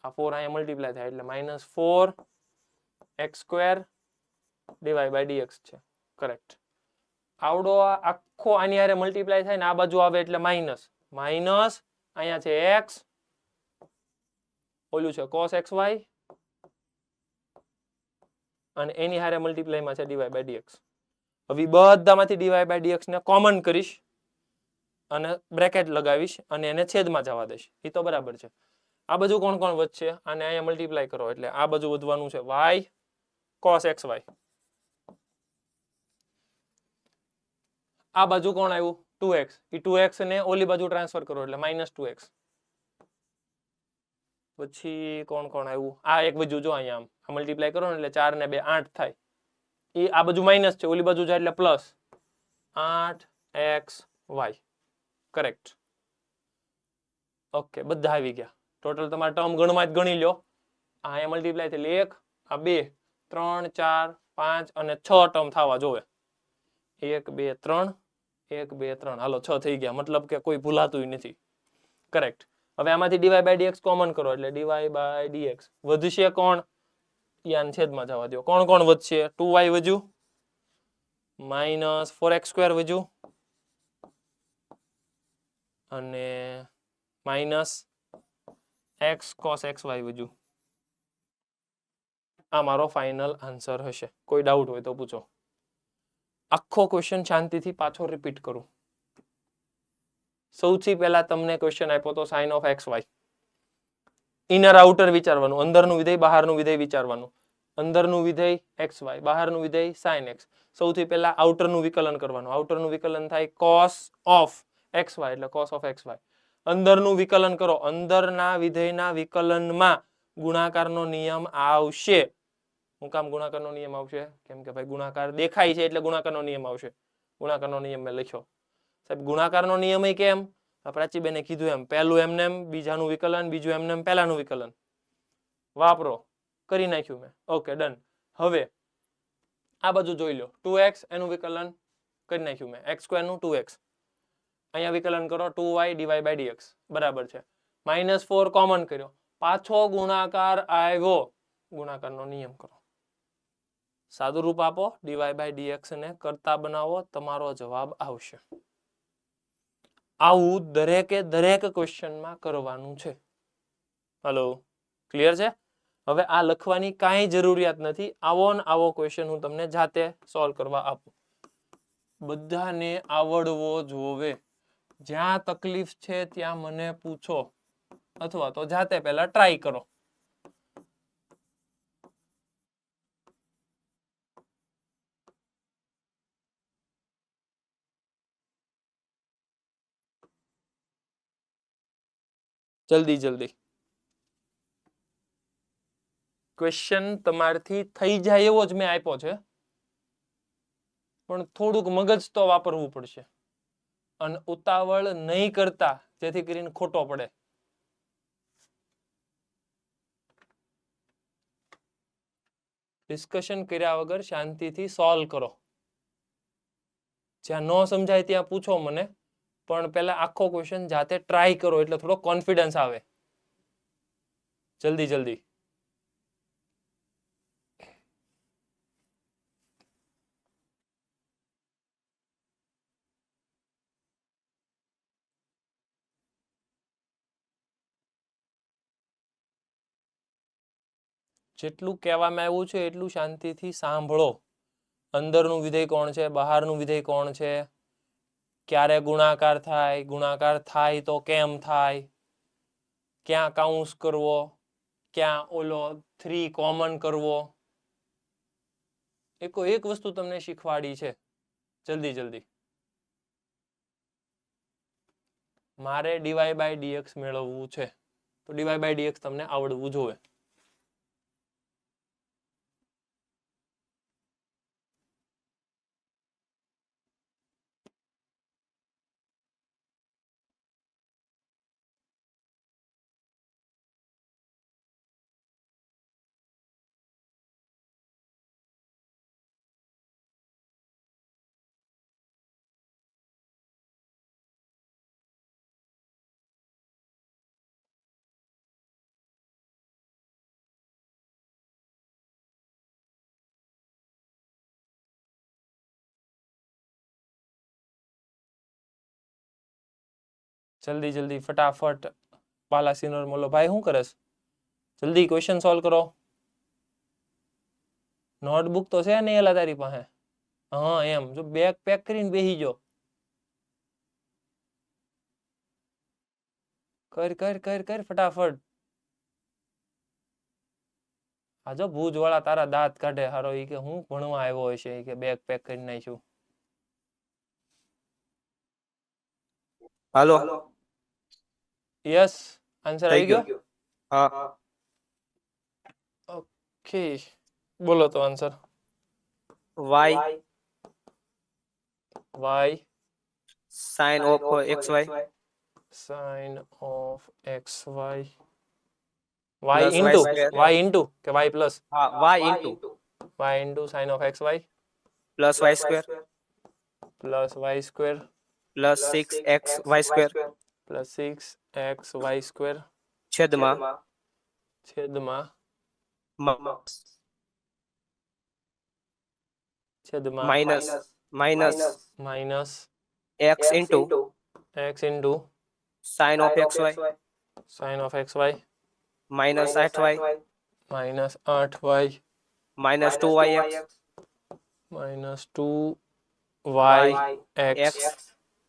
આ 4 અહીંયા મલ્ટીપ્લાય થાય એટલે -4 x² dy/dx છે. કરેક્ટ. આવડો આખો આની હારે મલ્ટીપ્લાય થાય ને આ બાજુ આવે એટલે માઇનસ. અહીંયા છે x, ઓલું છે cos xy અને એની હારે મલ્ટીપ્લાયમાં છે dy/dx. હવે બધામાંથી dy/dx ને કોમન કરીશ અને બ્રેકેટ લગાવીશ અને એને છેદમાં જવા દઈશ. એ તો બરાબર છે. આ બાજુ કોણ કોણ વધશે? અને અહીંયા મલ્ટીપ્લાય કરો એટલે આ બાજુ વધવાનું છે y cos xy. આ બાજુ કોણ આવ્યું? 2x. એ 2x ને ઓલી બાજુ ટ્રાન્સફર કરો એટલે -2x. પછી કોણ કોણ આવ્યું? આ એક બાજુ જો અહીંયા આમ મલ્ટીપ્લાય કરો ને એટલે 4 ને 2 8 થાય. એ આ બાજુ માઇનસ છે, ઓલી બાજુ જાય એટલે પ્લસ 8xy. કરેક્ટ. ઓકે, બધા આવી ગયા. ટોટલ તમારા ટર્મ ગણમાં જ ગણી લો. અહીંયા મલ્ટીપ્લાય એટલે 1, આ 2, 3, 4, 5 અને 6 ટર્મ થવા જોવે. 1 2 3 1 2 3. હાલો 6 થઈ ગયા. મતલબ કે કોઈ ભૂલાતું નથી. કરેક્ટ. હવે આમાંથી dy/dx કોમન કરો એટલે dy/dx વધશે કોણ? યાન છેદમાં જવા દો. કોણ કોણ વધશે? 2y વધ્યું, -4x² વધ્યું અને -x cos xy વધ્યું. આ મારો ફાઇનલ આન્સર હશે. કોઈ ડાઉટ હોય તો પૂછો. આખો ક્વેશ્ચન શાંતિથી પાછો રિપીટ કરું. સૌથી પહેલા તમને ક્વેશ્ચન આપ્યો તો sin of xy. Inner outer વિચારવાનું. અંદરનું વિધેય બહારનું વિધેય વિચારવાનું. અંદરનું વિધેય xy, બહારનું વિધેય sin x. સૌથી પહેલા આઉટરનું વિકલન કરવાનું. આઉટરનું વિકલન થાય cos of xy એટલે cos of xy. અંદરનું વિકલન કરો. અંદરના વિધેયના વિકલનમાં ગુણાકારનો નિયમ આવશે. હું કામ ગુણાકારનો નિયમ આવશે? કેમ કે ભાઈ ગુણાકાર દેખાય છે એટલે ગુણાકારનો નિયમ આવશે. ગુણાકારનો નિયમ મેં લખ્યો. સાહેબ ગુણાકારનો નિયમ કેમ? પ્રાચીબેને કીધું એમ, પહેલું એમનેમ, બીજાનું વિકલન, બીજું એમનેમ, પહેલાનું વિકલન વાપરો. કરી નાખ્યું મેં. Okay done. હવે આ બાજુ જોઈ લો. 2x એનું વિકલન કરી નાખ્યું મેં. x² નું 2x. અહીંયા વિકલન કરો 2y dy/dx. બરાબર છે. -4 કોમન કર્યો. પાછો ગુણાકાર આવ્યો. ગુણાકારનો નિયમ કરો. સાદું રૂપ આપો. dy/dx ને કરતા બનાવો. તમારો જવાબ આવશે. આવું દરેકે દરેક ક્વેશ્ચનમાં કરવાનું છે. હલો, ક્લિયર છે? હવે આ લખવાની કાંઈ જરૂરિયાત નથી. આવો ને આવો ક્વેશ્ચન હું તમને જાતે સોલ્વ કરવા આપું. બધાને આવડવો જોવે. જ્યાં તકલીફ છે ત્યાં મને પૂછો. અથવા તો જાતે પહેલા ટ્રાય કરો. જલ્દી ક્વેશ્ચન તમારથી થઈ જાય એવો જ મેં આપ્યો છે, પણ થોડુંક મગજ તો વાપરવું પડશે અને ઉતાવળ નહીં કરતા, જેથી કરીને ખોટો પડે. ડિસ્કશન કર્યા વગર શાંતિથી સોલ્વ કરો. જ્યાં ન સમજાય ત્યાં પૂછો મને, પણ પહેલા આખો ક્વેશ્ચન જાતે ટ્રાય કરો એટલે થોડો કોન્ફિડન્સ આવે. જલ્દી જેટલું કહેવામાં આવ્યું છે એટલું શાંતિથી સાંભળો. અંદરનું વિધેય કોણ છે, બહારનું વિધેય કોણ છે, ક્યારે ગુણાકાર થાય તો કેમ થાય, ક્યાં કાઉન્સ કરવો, ક્યાં ઓલો 3 કોમન કરવો, એક વસ્તુ તમને શીખવાડી છે. જલ્દી મારે dy/dx મેળવવું છે, તો dy/dx તમને આવડવું જોઈએ. જલ્દી ફટાફટ. પાલાસિનોર મોલો ભાઈ શું કરે છે? જલ્દી ક્વેશ્ચન સોલ્વ કરો. નોટબુક તો છે નહીં એલા તારી પાસે? હા એમ જો બેગ પેક કરીને બેસી જો. કર ફટાફટ. આ જો ભુજ વાળા તારા દાંત કાઢે હારો, ઈ કે હું ભણવા આવ્યો હોય છે, ઈ કે બેગ પેક કરી નાખ્યું. હાલો યસ, આન્સર આવી ગયો. હા ઓકે, બોલો તો answer. y sin of xy sin of xy Plus y square. y into કે y plus? હા y into sin of xy plus y square plus y square plus 6xy square plus 6xy square છેદમાં minus x into sin of xy minus 8y minus 8y minus 2yx minus 2yx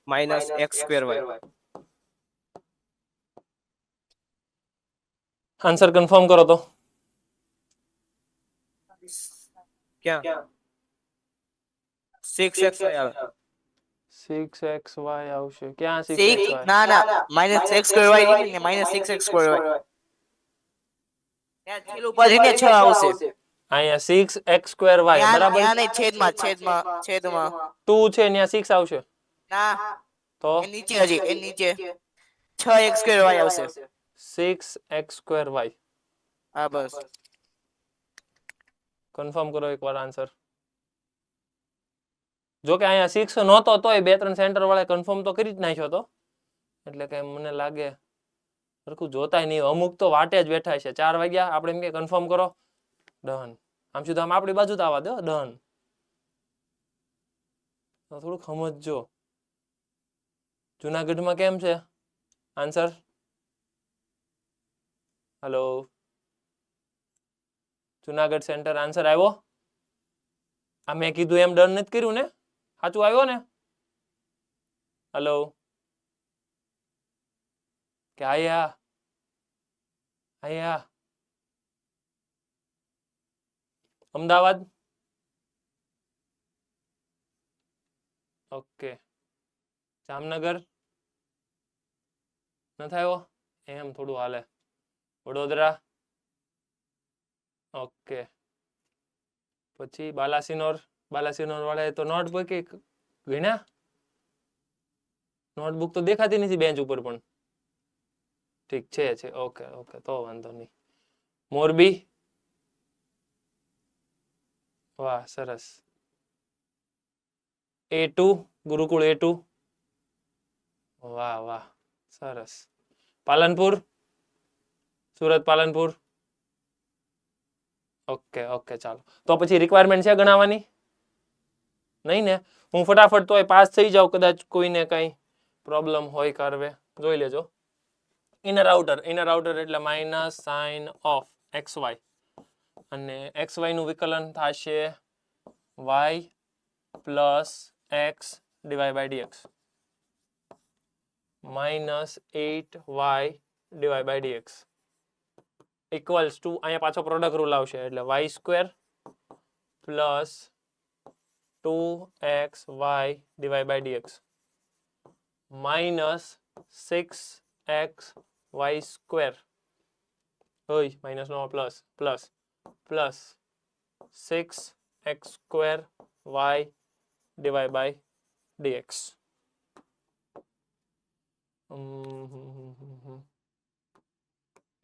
minus x square y. Answer confirm કરો તો. ક્યાં 6xy આવે? 6xy આવશે. ક્યાં 6 6xy? ના minus x square y ને minus 6x square y. ત્યાં છેલ્લું ઉપર છે ને 6 આવશે. અહીંયા 6x square y બરાબર. ત્યાં નહીં, છેદમાં 2 છે ત્યાં 6 આવશે ના, તો એ નીચે હજી એ નીચે 6x square y આવશે. 6x square y. હા બસ. કન્ફર્મ કરો એકવાર આન્સર. જો કે અહીંયા 6 નહોતો તોય 2-3 સેન્ટર વાળા કન્ફર્મ તો કરી જ નાખ્યો તો, એટલે કે મને લાગે સરખું જોતાય નહીં. અમુક તો વાટે જ બેઠા છે. 4 વાગ્યા આપણે એમ કે કન્ફર્મ કરો, ડન. આમ સીધા આમ આપણી બાજુ તો આવવા દો, ડન. થોડુંક સમજજો. જુનાગઢમાં કેમ છે answer? Hello, Junagadh centre answer આવ્યો? આ મેં કીધું એમ ડન નથી કર્યું ને? સાચું આવ્યો ને? હેલો, કે આયા અહીંયા અમદાવાદ. ઓકે. જામનગર ન થયો એમ થોડું હાલે. વડોદરા. ઓકે. પછી બાલાસિનોર વાળાએ તો નોટબુક ગણ્યા. નોટબુક તો દેખાતી નથી બેન્ચ ઉપર પણ. ઠીક છે. ઓકે તો વાંધો નહીં. મોરબી. વાહ સરસ. A2 ગુરુકુળ A2. વાહ સરસ. પાલનપુર. સુરત પાલનપુર. ઓકે ચાલો. તો પછી રિક્વાયરમેન્ટ છે ગણાવવાની નહીં ને? હું ફટાફટ તોય પાસ થઈ જાઉં, કદાચ કોઈને કઈ પ્રોબ્લેમ હોય કરવે જોઈ લેજો. ઇનર આઉટર એટલે માઇનસ સાઇન ઓફ XY અને XY નું વિકલન થશે y plus x divide by dx minus 8y divide by dx equals to અહીંયા પાછો પ્રોડક્ટ રૂલ આવશે એટલે y² plus 2xy divide by dx minus 6xy² હોય માઇનસ નો plus 6x² y divide by dx.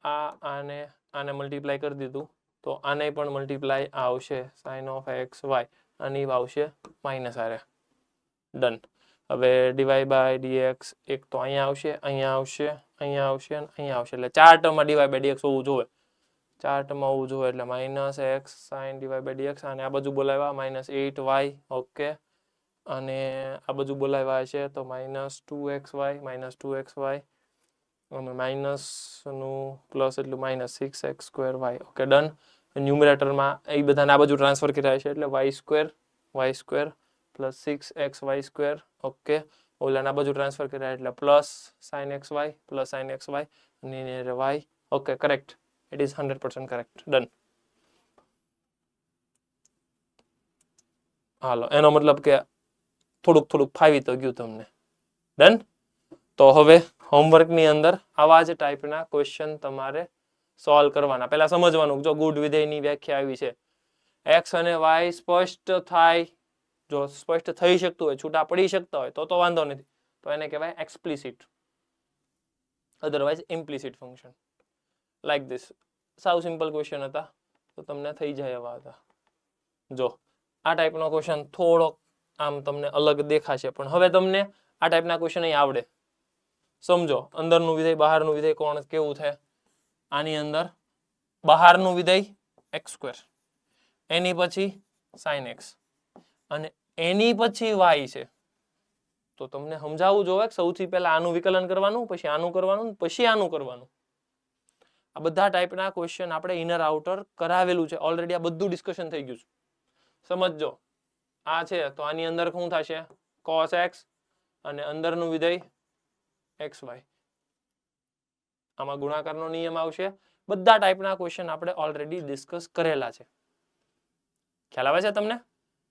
આને મલ્ટીપ્લાય કરી દીધું તો આને પણ મલ્ટીપ્લાય આવશે સાઇન ઓફ XY અને આવશે માઇનસ આરે. ડન. હવે ડિવાઇડ બાય dx એક તો અહીંયા આવશે એટલે 4 ટર્મમાં ડિવાઇડ બાય dx હોવું જોઈએ. 4 ટર્મમાં હોવું જોઈએ એટલે minus x sine divide by dx અને આ બાજુ બોલાવ્યા માઇનસ 8y. ઓકે. અને આ બાજુ બોલાવ્યા છે તો માઇનસ 2xy અને માઇનસ નું પ્લસ એટલું માઇનસ 6x² ઓકે ડન. ન્યુમરેટરમાં એ બધાને આ બાજુ ટ્રાન્સફર કર્યા છે એટલે y² પ્લસ 6xy². ઓકે. ઓલાના બાજુ ટ્રાન્સફર કર્યા એટલે પ્લસ સાઇન XY અને y. Okay correct. It is 100% correct. Done. હાલો એનો મતલબ કે થોડુંક ફાવી તો ગયું તમને. ડન. તો હવે હોમવર્કની અંદર આવા જ ટાઈપના ક્વેશ્ચન તમારે સોલ્વ કરવાના. પહેલા સમજવાનું જો ગુડ વિધેયની વ્યાખ્યા આવી છે x અને y સ્પષ્ટ થાય, જો સ્પષ્ટ થઈ શકતું હોય, છૂટા પડી શકતા હોય તો વાંધો નથી, તો એને કહેવાય explicit. Otherwise implicit function like this. સાવ સિમ્પલ ક્વેશ્ચન હતા તો તમને થઈ જાય એવા હતા. જો આ ટાઈપનો ક્વેશ્ચન થોડોક આમ તમને અલગ દેખાશે પણ હવે તમને આ ટાઈપના ક્વેશ્ચન અહીં આવડે. સમજો અંદરનું વિધેય બહારનું વિધેય કોણ કેવું થાય. આની અંદર બહારનું વિધેય x², એની પછી sin x અને એની પછી y છે. તો તમને સમજાવવું જોઈએ સૌથી પહેલા આનું વિકલન કરવાનું, પછી આનું કરવાનું, પછી આનું કરવાનું. આ બધા ટાઈપના ક્વેશ્ચન આપણે ઇનર આઉટર કરાવેલું છે ઓલરેડી. આ બધું ડિસ્કશન થઈ ગયું છે. સમજજો આ છે તો આની અંદર શું થશે cos x અને અંદરનું વિધેય xy. આમાં ગુણાકારનો નિયમ આવશે. બધા ટાઈપના ક્વેશ્ચન આપણે ઓલરેડી ડિસ્કસ કરેલા છે. ખ્યાલ આવે છે તમને?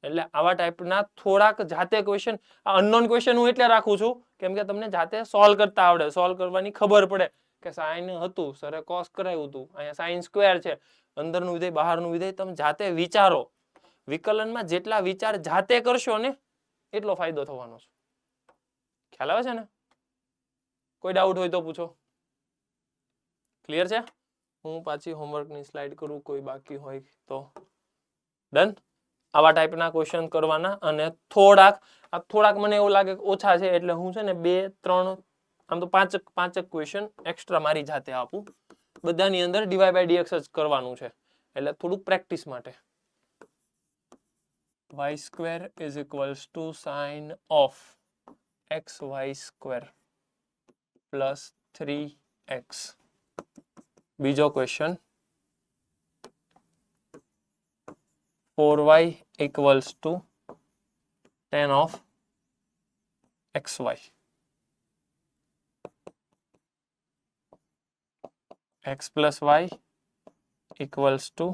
એટલે આવા ટાઈપના થોડાક જાતે ક્વેશ્ચન, આ અનનોન ક્વેશ્ચન હું એટલે રાખું છું કેમ કે તમને જાતે સોલ્વ કરતા આવડે, સોલ્વ કરવાની ખબર પડે કે સાઇન હતું સરે કોસ કરાવ્યું હતું, અહીંયા sin² છે, અંદરનું વિધેય બહારનું વિધેય. તમે જાતે વિચારો. વિકલનમાં જેટલા વિચાર જાતે કરશો ને એટલો ફાયદો થવાનો છે. ખ્યાલ આવે છે ને? કોઈ ડાઉટ હોય તો પૂછો. ક્લિયર છે? હું પાછી હોમવર્કની સ્લાઇડ કરું કોઈ બાકી હોય તો. ડન. આવા ટાઈપના ક્વેશ્ચન કરવાના અને થોડાક મને એવું લાગે ઓછા છે એટલે હું છે ને 2, 3 આમ તો 5 ક્વેશ્ચન એક્સ્ટ્રા મારી જાતે આપું. બધાની અંદર ડીવાય બાય ડીએક્સ જ કરવાનું છે એટલે થોડુંક પ્રેક્ટિસ માટે. y² is equals to sin of xy² plus 3x. બીજો question 4y equals to tan of xy. x plus y equals to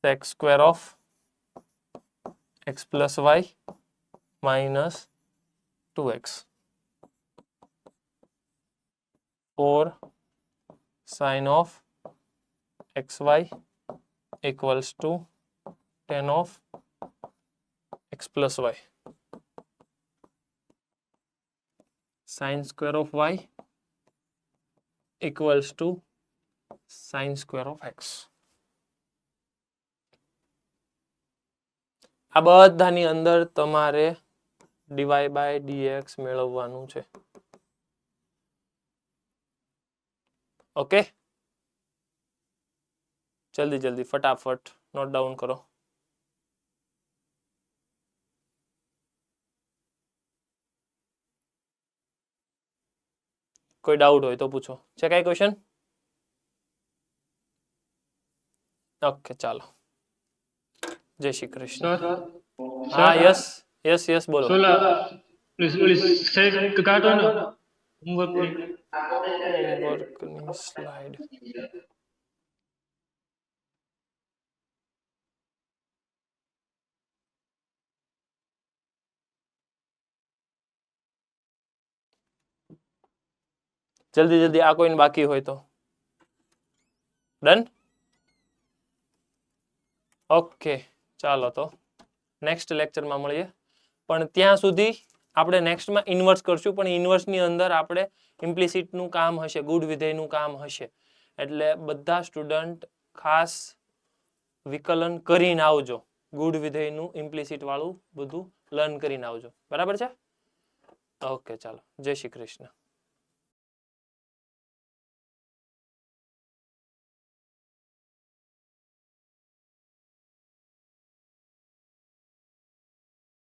sec square of x plus y minus 2x. 4 sin of xy equals to tan of x plus y. Sin square of y equals to sin square of x. આ બધાની અંદર તમારે dy by dx મેળવવાનું છે. Okay, જલ્દી જલ્દી ફટાફટ note down કરો. કોઈ ડાઉટ હોય તો પૂછો. છે કઈ ક્વેશ્ચન? ઓકે ચાલો, જય શ્રી કૃષ્ણ. હા યસ યસ યસ બોલો. હોમવર્કની સ્લાઇડ જલ્દી જલ્દી, આ કોઈને બાકી હોય તો. ડન? ઓકે ચાલો, તો નેક્સ્ટ લેક્ચરમાં મળીએ. પણ ત્યાં સુધી આપણે નેક્સ્ટમાં ઇન્વર્સ કરશું, પણ ઇન્વર્સની અંદર આપણે ઇમ્પ્લિસિટનું કામ હશે, ગુડ વિધેયનું કામ હશે. એટલે બધા સ્ટુડન્ટ ખાસ વિકલન કરીને આવજો. ગુડ વિધેયનું ઇમ્પ્લિસિટ વાળું બધું લર્ન કરીને આવજો. બરાબર છે? ઓકે ચાલો, જય શ્રી કૃષ્ણ.